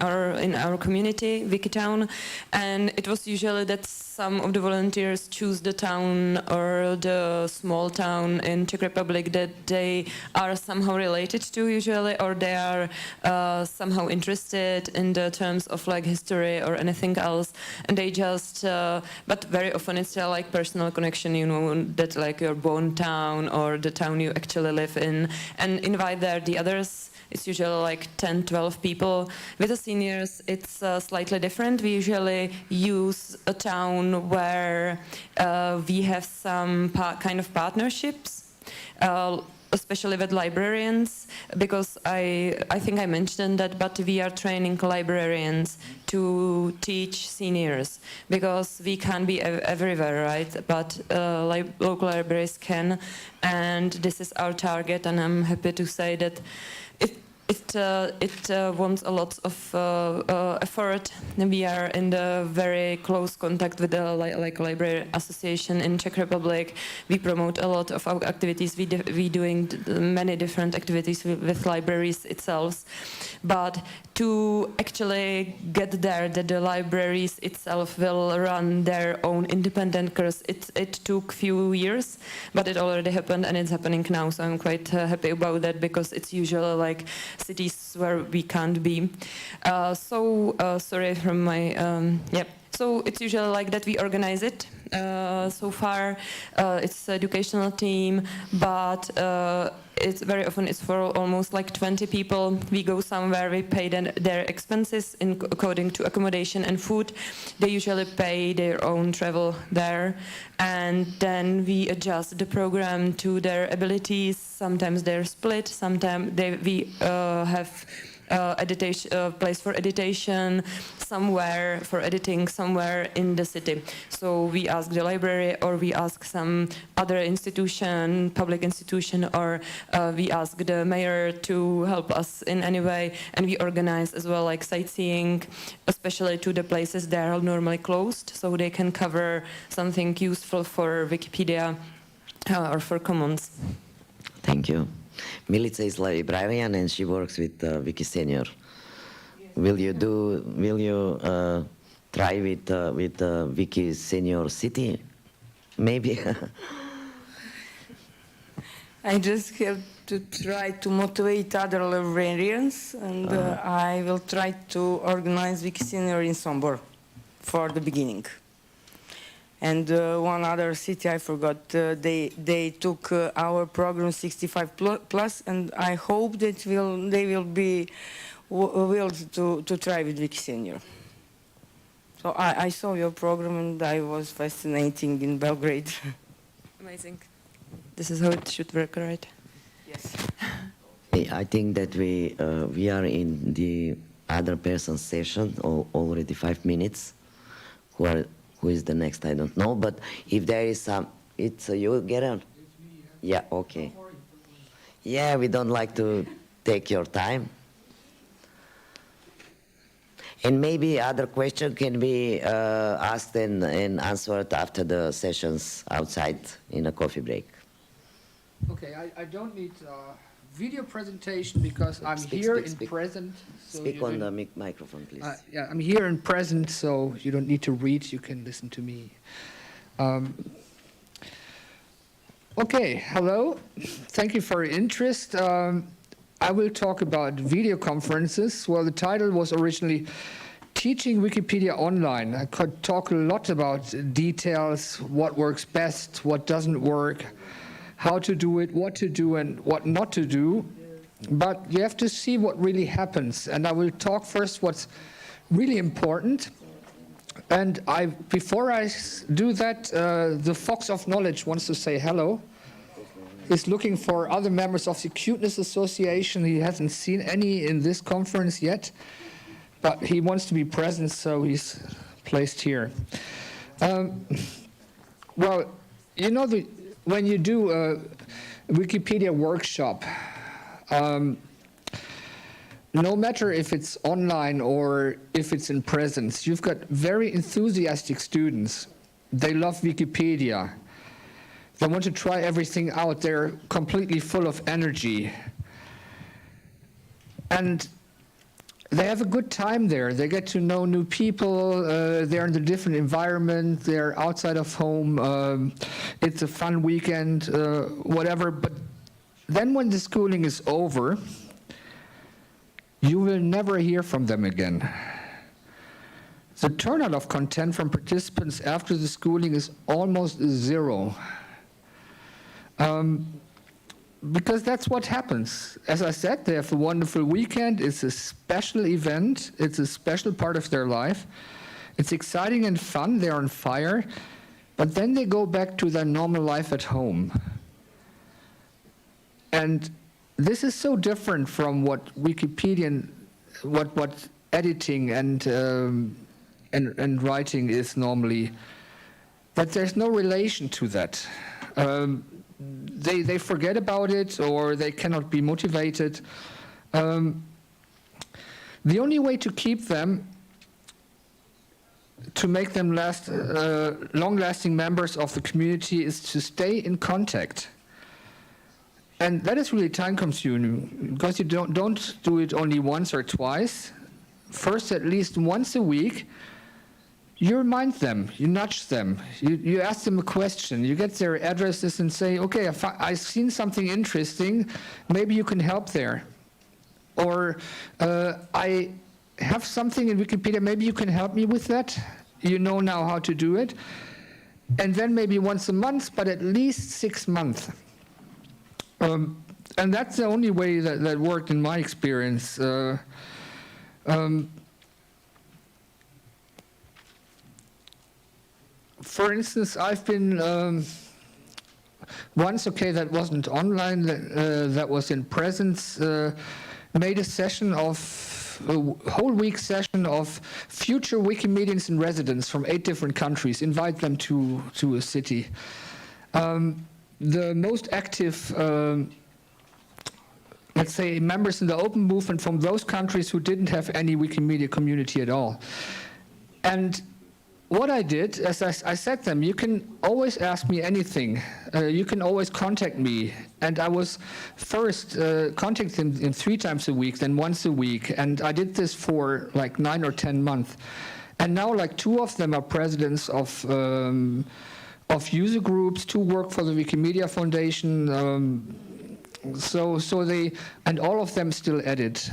our community, WikiTown, and it was usually that some of the volunteers choose the town or the small town in Czech Republic that they are somehow related to usually, or they are somehow interested in the terms of like history or anything else, and they just, but very often it's like personal connection, you know, that like your born town or the town you actually live in, and invite there the others. It's usually like 10, 12 people. With the seniors, it's slightly different. We usually use a town where we have some kind of partnerships, especially with librarians, because I think I mentioned that, but we are training librarians to teach seniors, because we can't be everywhere, right? But local libraries can, and this is our target, and I'm happy to say that it wants a lot of effort. We are in the very close contact with the library association in Czech Republic. We promote a lot of our activities. We doing many different activities with libraries itself. But to actually get there, that the libraries itself will run their own independent course, it took few years, but it already happened, and it's happening now. So I'm quite happy about that, because it's usually like cities where we can't be. Sorry from my, So it's usually like that we organize it. So far, it's educational team, but it's very often it's for almost like 20 people. We go somewhere, we pay their expenses according to accommodation and food. They usually pay their own travel there, and then we adjust the program to their abilities. Sometimes they're split, sometimes we have place for editation somewhere, for editing somewhere in the city. So we ask the library, or we ask some other institution, public institution, or we ask the mayor to help us in any way, and we organize as well like sightseeing, especially to the places that are normally closed, so they can cover something useful for Wikipedia or for Commons. Thank you. Milica is librarian and she works with Wiki Senior. Will you try with Wiki Senior City? Maybe. I just have to try to motivate other librarians, and I will try to organize Wiki Senior in Sombor for the beginning. And one other city I forgot, they took our program 65 plus, and I hope that they will be willing to try with Wiki Senior. So I saw your program and I was fascinating in Belgrade. Amazing. This is how it should work, right? Yes. I think that we are in the other person's session already 5 minutes. Who is the next? I don't know. But if there is some, it's you, Gerard? Yeah, okay. Yeah, we don't like to take your time. And maybe other question can be asked and answered after the sessions outside in a coffee break. Okay, I don't need video presentation because I'm Speak, here speak, in speak. present. So Speak you on don't- the microphone, please. Yeah, I'm here in present, so you don't need to read, you can listen to me. Okay, hello. Thank you for your interest. I will talk about video conferences. Well, the title was originally Teaching Wikipedia Online. I could talk a lot about details, what works best, what doesn't work, how to do it, what to do, and what not to do. But you have to see what really happens. And I will talk first what's really important. And before I do that, the Fox of Knowledge wants to say hello. He's looking for other members of the Cuteness Association. He hasn't seen any in this conference yet, but he wants to be present, so he's placed here. Well, you know, when you do a Wikipedia workshop, no matter if it's online or if it's in presence, you've got very enthusiastic students. They love Wikipedia. They want to try everything out. They're completely full of energy. And they have a good time there. They get to know new people. They're in a different environment. They're outside of home. It's a fun weekend, whatever. But then when the schooling is over, you will never hear from them again. The turnout of content from participants after the schooling is almost zero. Because that's what happens. As I said, they have a wonderful weekend. It's a special event. It's a special part of their life. It's exciting and fun. They're on fire. But then they go back to their normal life at home. And this is so different from what Wikipedian, what editing and writing is normally, that there's no relation to that. They forget about it, or they cannot be motivated. The only way to keep them, to make them long-lasting members of the community, is to stay in contact. And that is really time-consuming, because you don't do it only once or twice. First, at least once a week, you remind them, you nudge them, you ask them a question, you get their addresses and say, okay, I've seen something interesting, maybe you can help there. Or I have something in Wikipedia, maybe you can help me with that. You know now how to do it. And then maybe once a month, but at least 6 months. And that's the only way that worked in my experience. For instance, I've been once, okay, that wasn't online, that was in presence, made a session a whole week session of future Wikimedians in residence from 8 different countries, invite them to a city. The most active, let's say, members in the open movement from those countries who didn't have any Wikimedia community at all. And what I did, as I said to them, you can always ask me anything. You can always contact me. And I was first contacting them 3 times a week, then once a week. And I did this for like 9 or 10 months. And now like 2 of them are presidents of user groups, 2 work for the Wikimedia Foundation. So they, and all of them still edit.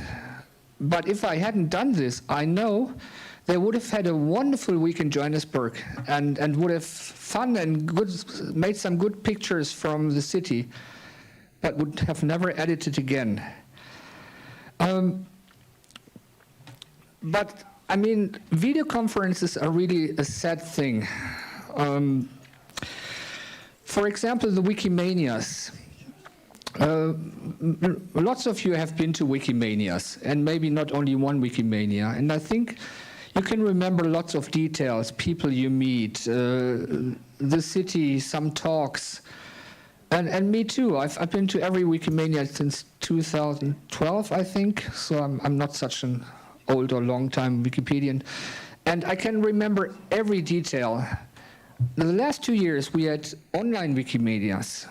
But if I hadn't done this, I know they would have had a wonderful week in Johannesburg and would have fun and made some good pictures from the city, but would have never edited again. But I mean, video conferences are really a sad thing. For example, the Wikimanias. Lots of you have been to Wikimanias, and maybe not only one Wikimania. And I think you can remember lots of details, people you meet, the city, some talks. And me too. I've been to every Wikimania since 2012, I think. So I'm not such an old or long-time Wikipedian. And I can remember every detail. The last 2 years, we had online Wikimedias.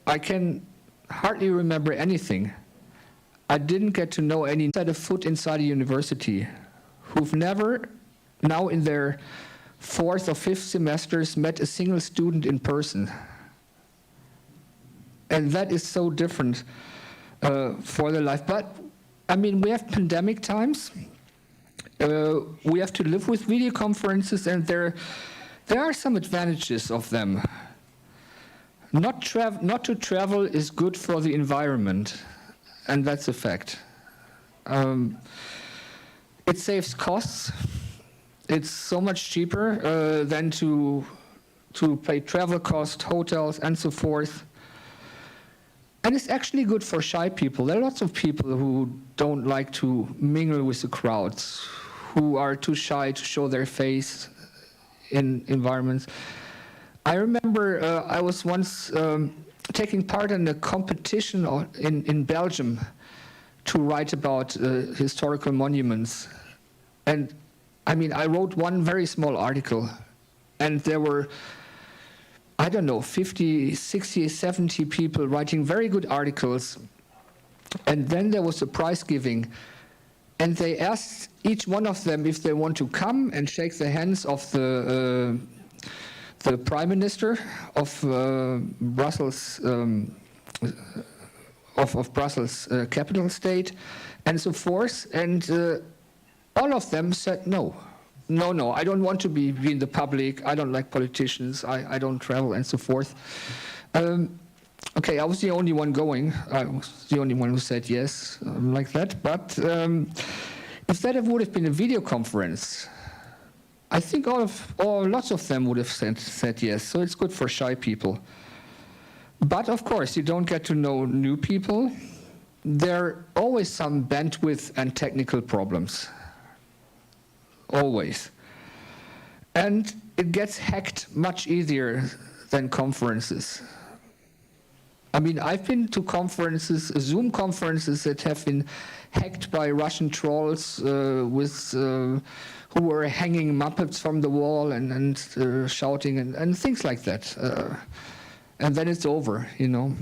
I can hardly remember anything. I didn't get to know any set of foot inside a university who've never, now in their 4th or 5th semesters, met a single student in person. And that is so different for their life. But, I mean, we have pandemic times. We have to live with video conferences, and there are some advantages of them. Not to travel is good for the environment, and that's a fact. It saves costs. It's so much cheaper than to pay travel costs, hotels, and so forth. And it's actually good for shy people. There are lots of people who don't like to mingle with the crowds, who are too shy to show their face in environments. I remember I was once taking part in a competition in Belgium to write about historical monuments. And I mean, I wrote one very small article, and there were, I don't know, 50, 60, 70 people writing very good articles. And then there was a prize giving. And they asked each one of them if they want to come and shake the hands of the Prime Minister of Brussels, of Brussels capital state, and so forth. And all of them said no. No, I don't want to be in the public. I don't like politicians. I don't travel, and so forth. Okay, I was the only one going. I was the only one who said yes, like that. But if that would have been a video conference, I think lots of them would have said yes. So it's good for shy people. But of course, you don't get to know new people. There are always some bandwidth and technical problems. Always. And it gets hacked much easier than conferences. I mean, I've been to conferences, Zoom conferences that have been hacked by Russian trolls who were hanging Muppets from the wall and shouting and things like that. And then it's over, you know.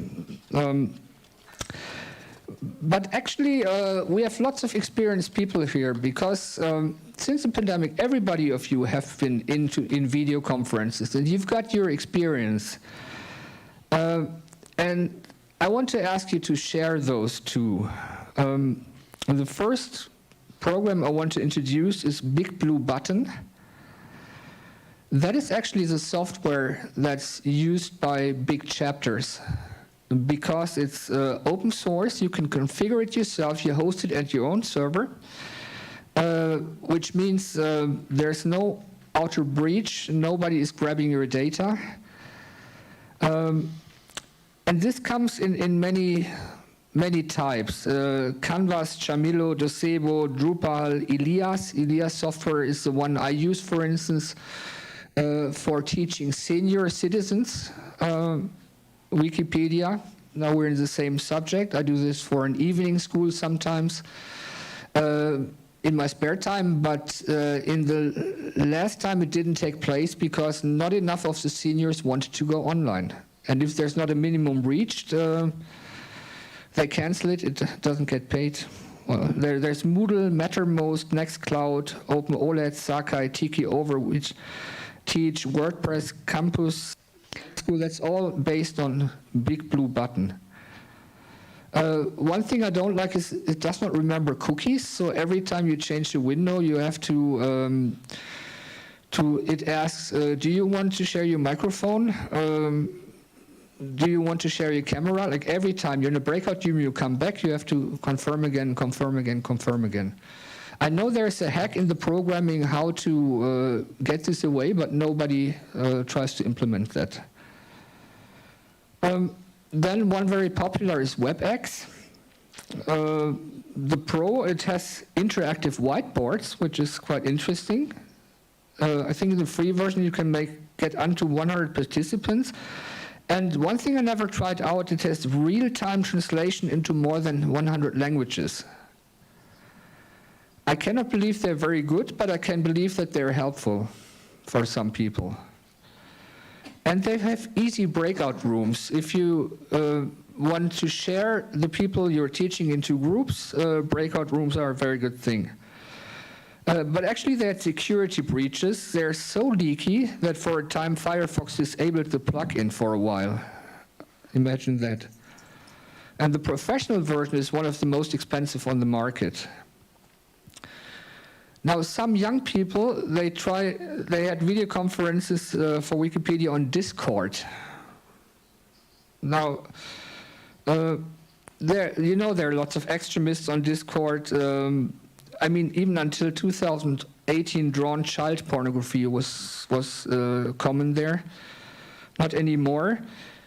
But actually, we have lots of experienced people here because since the pandemic, everybody of you have been in video conferences, and you've got your experience. And I want to ask you to share those too. The first program I want to introduce is Big Blue Button. That is actually the software that's used by big chapters. Because it's open source, you can configure it yourself, you host it at your own server, which means there's no outer breach, nobody is grabbing your data. And this comes in many types. Canvas, Chamilo, Docebo, Drupal, Elias. Elias software is the one I use, for instance, for teaching senior citizens. Wikipedia. Now we're in the same subject. I do this for an evening school sometimes in my spare time, but in the last time it didn't take place because not enough of the seniors wanted to go online. And if there's not a minimum reached, they cancel it, it doesn't get paid. Well, there's Moodle, Mattermost, Nextcloud, OpenOLED, Sakai, Tiki Over, which teach WordPress, Campus, School. That's all based on Big Blue Button. One thing I don't like is it does not remember cookies, so every time you change the window, you have to it asks, do you want to share your microphone? Do you want to share your camera? Like every time you're in a breakout room, you come back, you have to confirm again, confirm again, confirm again. I know there's a hack in the programming how to get this away, but nobody tries to implement that. Then one very popular is Webex. The Pro, it has interactive whiteboards, which is quite interesting. I think in the free version you can get up to 100 participants. And one thing I never tried out, it has real-time translation into more than 100 languages. I cannot believe they're very good, but I can believe that they're helpful for some people. And they have easy breakout rooms. If you want to share the people you're teaching into groups, breakout rooms are a very good thing. But actually they had security breaches. They're so leaky that for a time Firefox disabled the plugin for a while. Imagine that. And the professional version is one of the most expensive on the market. Now, some young people, they had video conferences for Wikipedia on Discord. Now, there are lots of extremists on Discord. I mean, even until 2018, drawn child pornography was common there. Not anymore.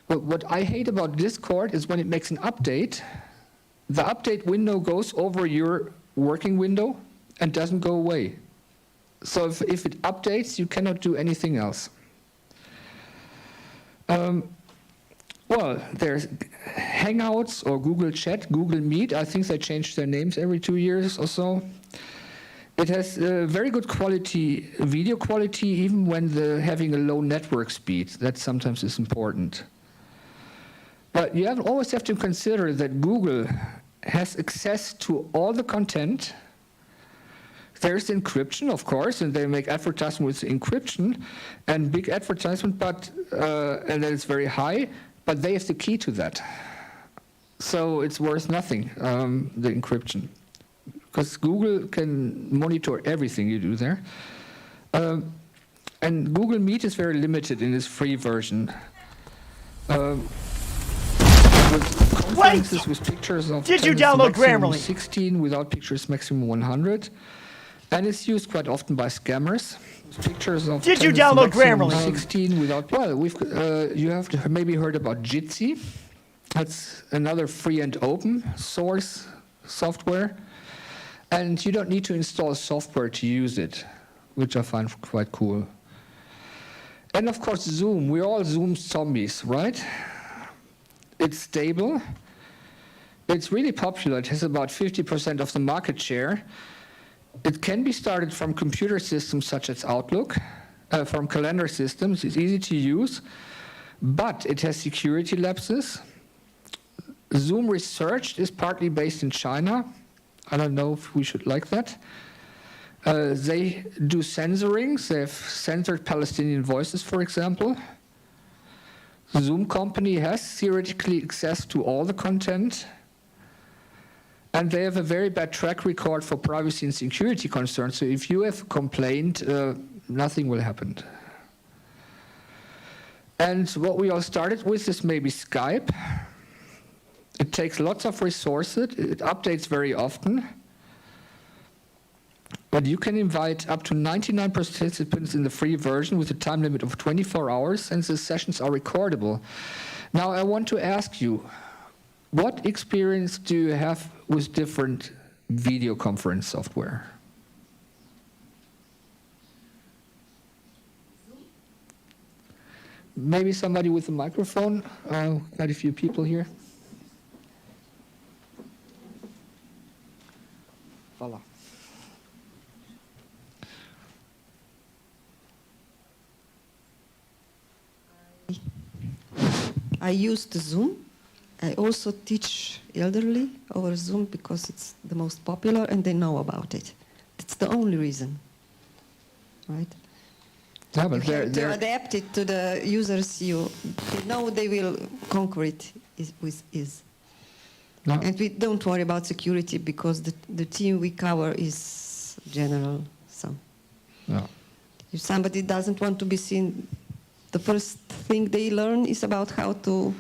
But what I hate about Discord is when it makes an update, the update window goes over your working window and doesn't go away. So if it updates, you cannot do anything else. Well, there's Hangouts or Google Chat, Google Meet. I think they change their names every 2 years or so. It has very good quality, video quality, even when having a low network speed. That sometimes is important. But you always have to consider that Google has access to all the content. There's encryption, of course, and they make advertisement with encryption and big advertisement, but and then it's very high, but they have the key to that. So it's worth nothing, the encryption, because Google can monitor everything you do there. And Google Meet is very limited in its free version. With conferences with pictures of Did you download Grammarly? 16, without pictures maximum 100. And it's used quite often by scammers. Pictures of Did you download Grammarly? 16 without. Well, you have maybe heard about Jitsi. That's another free and open source software, and you don't need to install software to use it, which I find quite cool. And of course, Zoom. We're all Zoom zombies, right? It's stable. It's really popular. It has about 50% of the market share. It can be started from computer systems such as Outlook, from calendar systems. It's easy to use, but it has security lapses. Zoom Research is partly based in China. I don't know if we should like that. They do censoring. They have censored Palestinian voices, for example. Zoom company has theoretically access to all the content. And they have a very bad track record for privacy and security concerns. So if you have complained, nothing will happen. And what we all started with is maybe Skype. It takes lots of resources. It updates very often. But you can invite up to 99 participants in the free version with a time limit of 24 hours, and the sessions are recordable. Now I want to ask you, what experience do you have with different video conference software? Maybe somebody with a microphone? Quite a few people here. Voila. I used Zoom. I also teach elderly over Zoom because it's the most popular and they know about it. It's the only reason, right? Yeah, but you have to adapt it to the users. They know they will conquer it with ease. No. And we don't worry about security because the team we cover is general. So no. If somebody doesn't want to be seen, the first thing they learn is about how to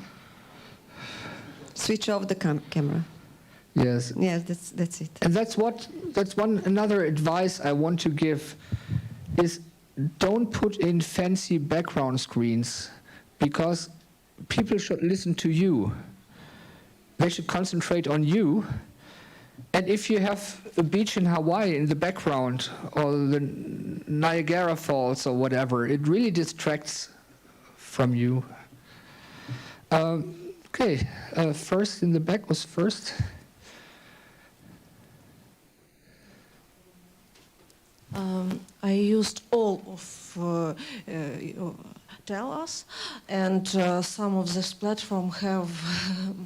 switch off the camera. Yes. Yes, that's it. And that's another advice I want to give is don't put in fancy background screens because people should listen to you. They should concentrate on you. And if you have a beach in Hawaii in the background or the Niagara Falls or whatever, it really distracts from you. Okay, first in the back was first. I used all of Tell Us, and some of this platform have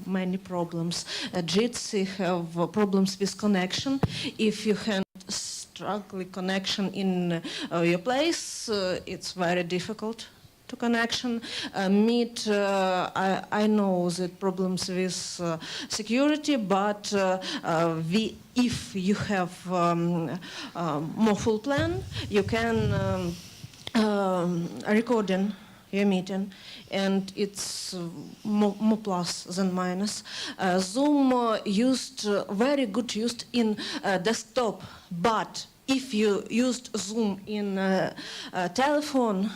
many problems. Jitsi have problems with connection. If you have struggling connection in your place, it's very difficult to connection. Meet, I know that problems with security, but if you have more full plan, you can recording your meeting, and it's more plus than minus. Zoom used very good used in desktop, but if you used Zoom in telephone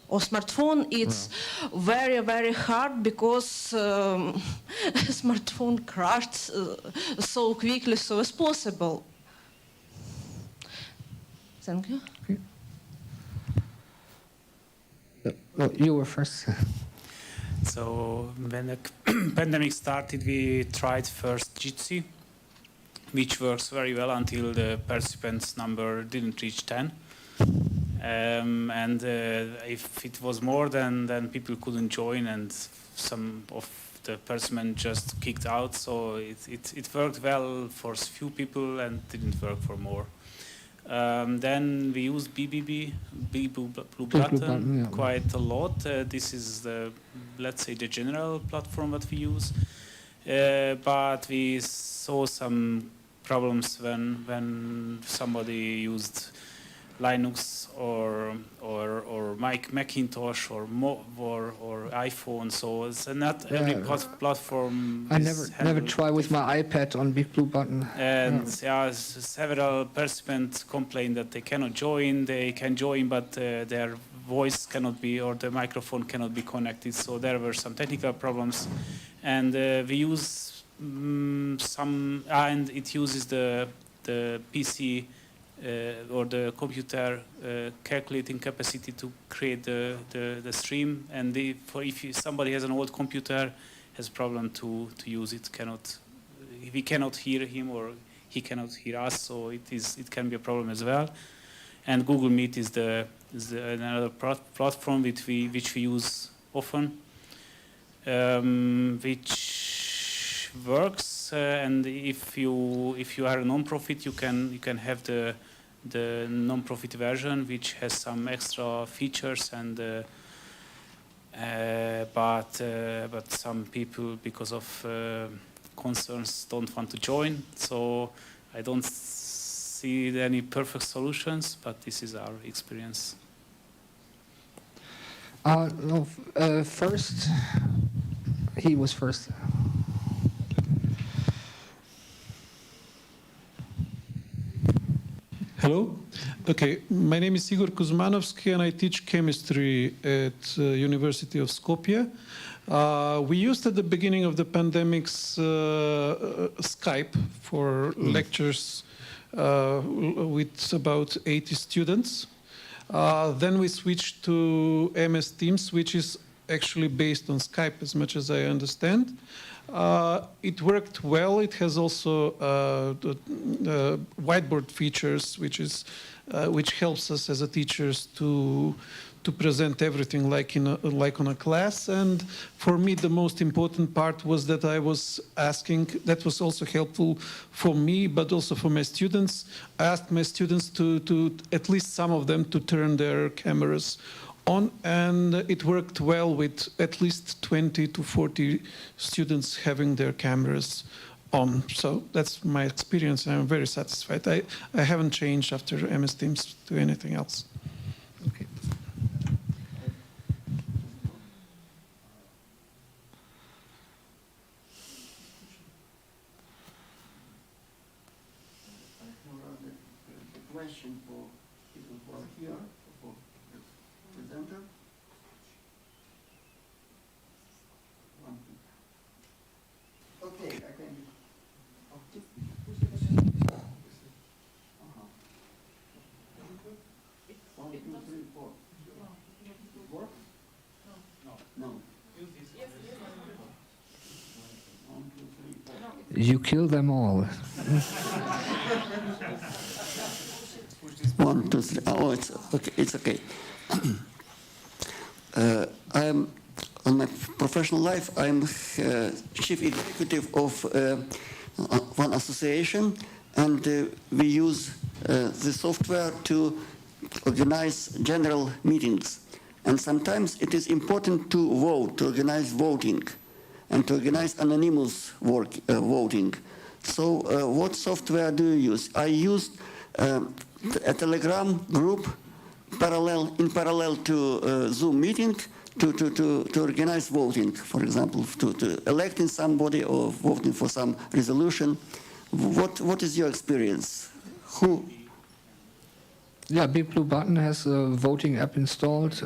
or smartphone, it's very, very hard because smartphone crashed so quickly so as possible. Thank you. Okay. No, you were first. So when the pandemic started, we tried first Jitsi, which works very well until the participants number didn't reach 10. And if it was more, then people couldn't join, and some of the participants just kicked out. So it worked well for few people and didn't work for more. Then we used BBB, Big Blue Button, yeah. quite a lot. This is the, let's say, the general platform that we use. But we saw some problems when somebody used Linux or Macintosh or iPhone. So it's not every platform. I never try with my iPad on Big Blue Button. And several participants complained that they cannot join. They can join, but their voice cannot be, or the microphone cannot be connected. So there were some technical problems, and we use some, and it uses the PC. Or the computer calculating capacity to create the stream, and if somebody has an old computer, has problem to use it, we cannot hear him or he cannot hear us, so it can be a problem as well. And Google Meet is another platform which we use often, which works. And if you are a non-profit, you can have the non-profit version, which has some extra features, and but some people, because of concerns, don't want to join. So I don't see any perfect solutions, but this is our experience. No, first, he was first. Hello. Okay, my name is Igor Kuzmanovsky, and I teach chemistry at University of Skopje. We used at the beginning of the pandemics Skype for lectures with about 80 students. Then we switched to MS Teams, which is actually based on Skype, as much as I understand. It worked well. It has also the whiteboard features, which helps us as a teachers to present everything like on a class. And for me, the most important part was that I was asking. That was also helpful for me, but also for my students. I asked my students to at least some of them to turn their cameras on, and it worked well with at least 20 to 40 students having their cameras on. So that's my experience, and I'm very satisfied. I haven't changed after MS Teams to anything else. Okay. Question for people who are here, for the presenter. Okay, I can. One, two, three, four. Work? No. No. Use this. Yes. You kill them all. 1, 2, 3. Oh, it's okay. It's okay. I'm on my professional life. I'm chief executive of one association, and we use the software to organize general meetings. And sometimes it is important to vote, to organize voting, and to organize anonymous voting. So what software do you use? I used a Telegram group in parallel to Zoom meeting to organize voting, for example, to electing somebody or voting for some resolution. What is your experience? Who? Yeah, Big Blue Button has a voting app installed.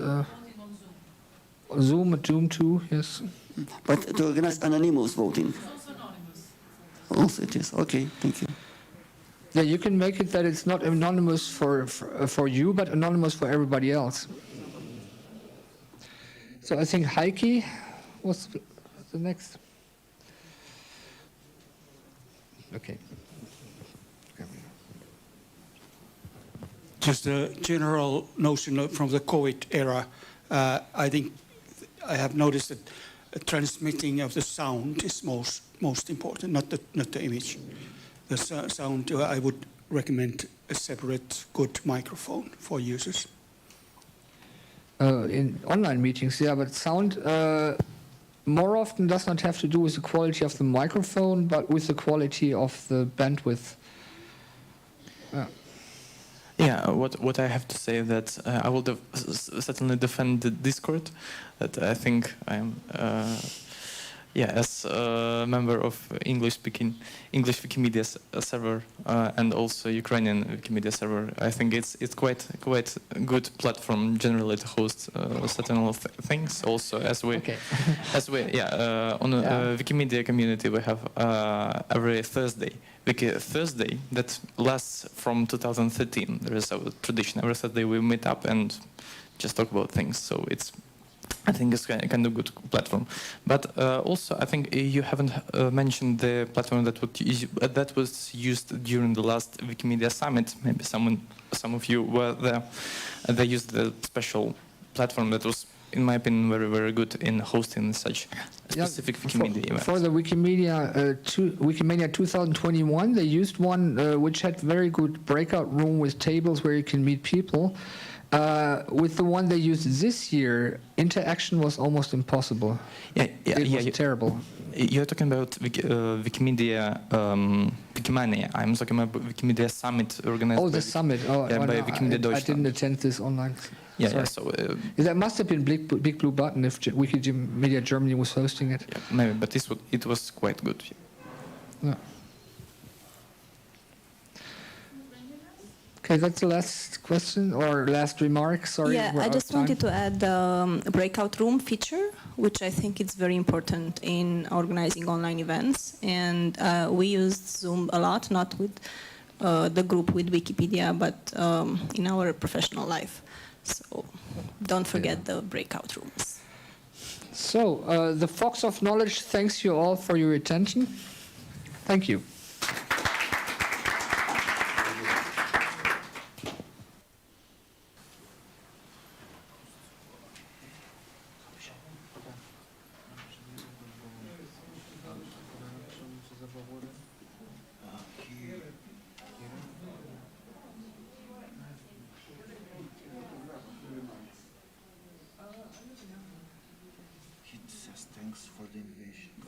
Zoom too, yes. But to organize anonymous voting. Also it is. Okay, thank you. Yeah, you can make it that it's not anonymous for you, but anonymous for everybody else. So I think Heike was the next. Okay. Just a general notion from the COVID era. I think I have noticed that transmitting of the sound is most important, not the image. The sound, I would recommend a separate good microphone for users. In online meetings, yeah, but sound more often does not have to do with the quality of the microphone, but with the quality of the bandwidth. Yeah, what I have to say that I will certainly defend the Discord. That I think I'm, as a member of English Wikimedia server and also Ukrainian Wikimedia server. I think it's quite a good platform generally to host certain things. Also, as we on Wikimedia community we have every Thursday. Wiki Thursday that lasts from 2013. There is a tradition. Every Thursday we meet up and just talk about things. So I think it's kind of good platform. But also I think you haven't mentioned the platform that was used during the last Wikimedia Summit. Maybe some of you were there. They used the special platform that was, in my opinion, very, very good in hosting such specific Wikimedia events. For the Wikimedia 2021, they used one which had very good breakout room with tables where you can meet people. With the one they used this year, interaction was almost impossible. It was terrible. You're talking about Wikimedia Wikimania. I'm talking about Wikimedia Summit organized. Oh, the summit. Oh, by no, Wikimedia Deutschland. I didn't attend this online. Yeah, so that must have been Big Blue Button if Wikimedia Germany was hosting it. Yeah, maybe, but it was quite good. Yeah. Okay, that's the last question or last remark. Sorry. Yeah, I just wanted to add the breakout room feature, which I think is very important in organizing online events. And we used Zoom a lot, not with the group with Wikipedia, but in our professional life. So don't forget the breakout rooms. So the Fox of Knowledge thanks you all for your attention. Thank you. Thanks for the invitation.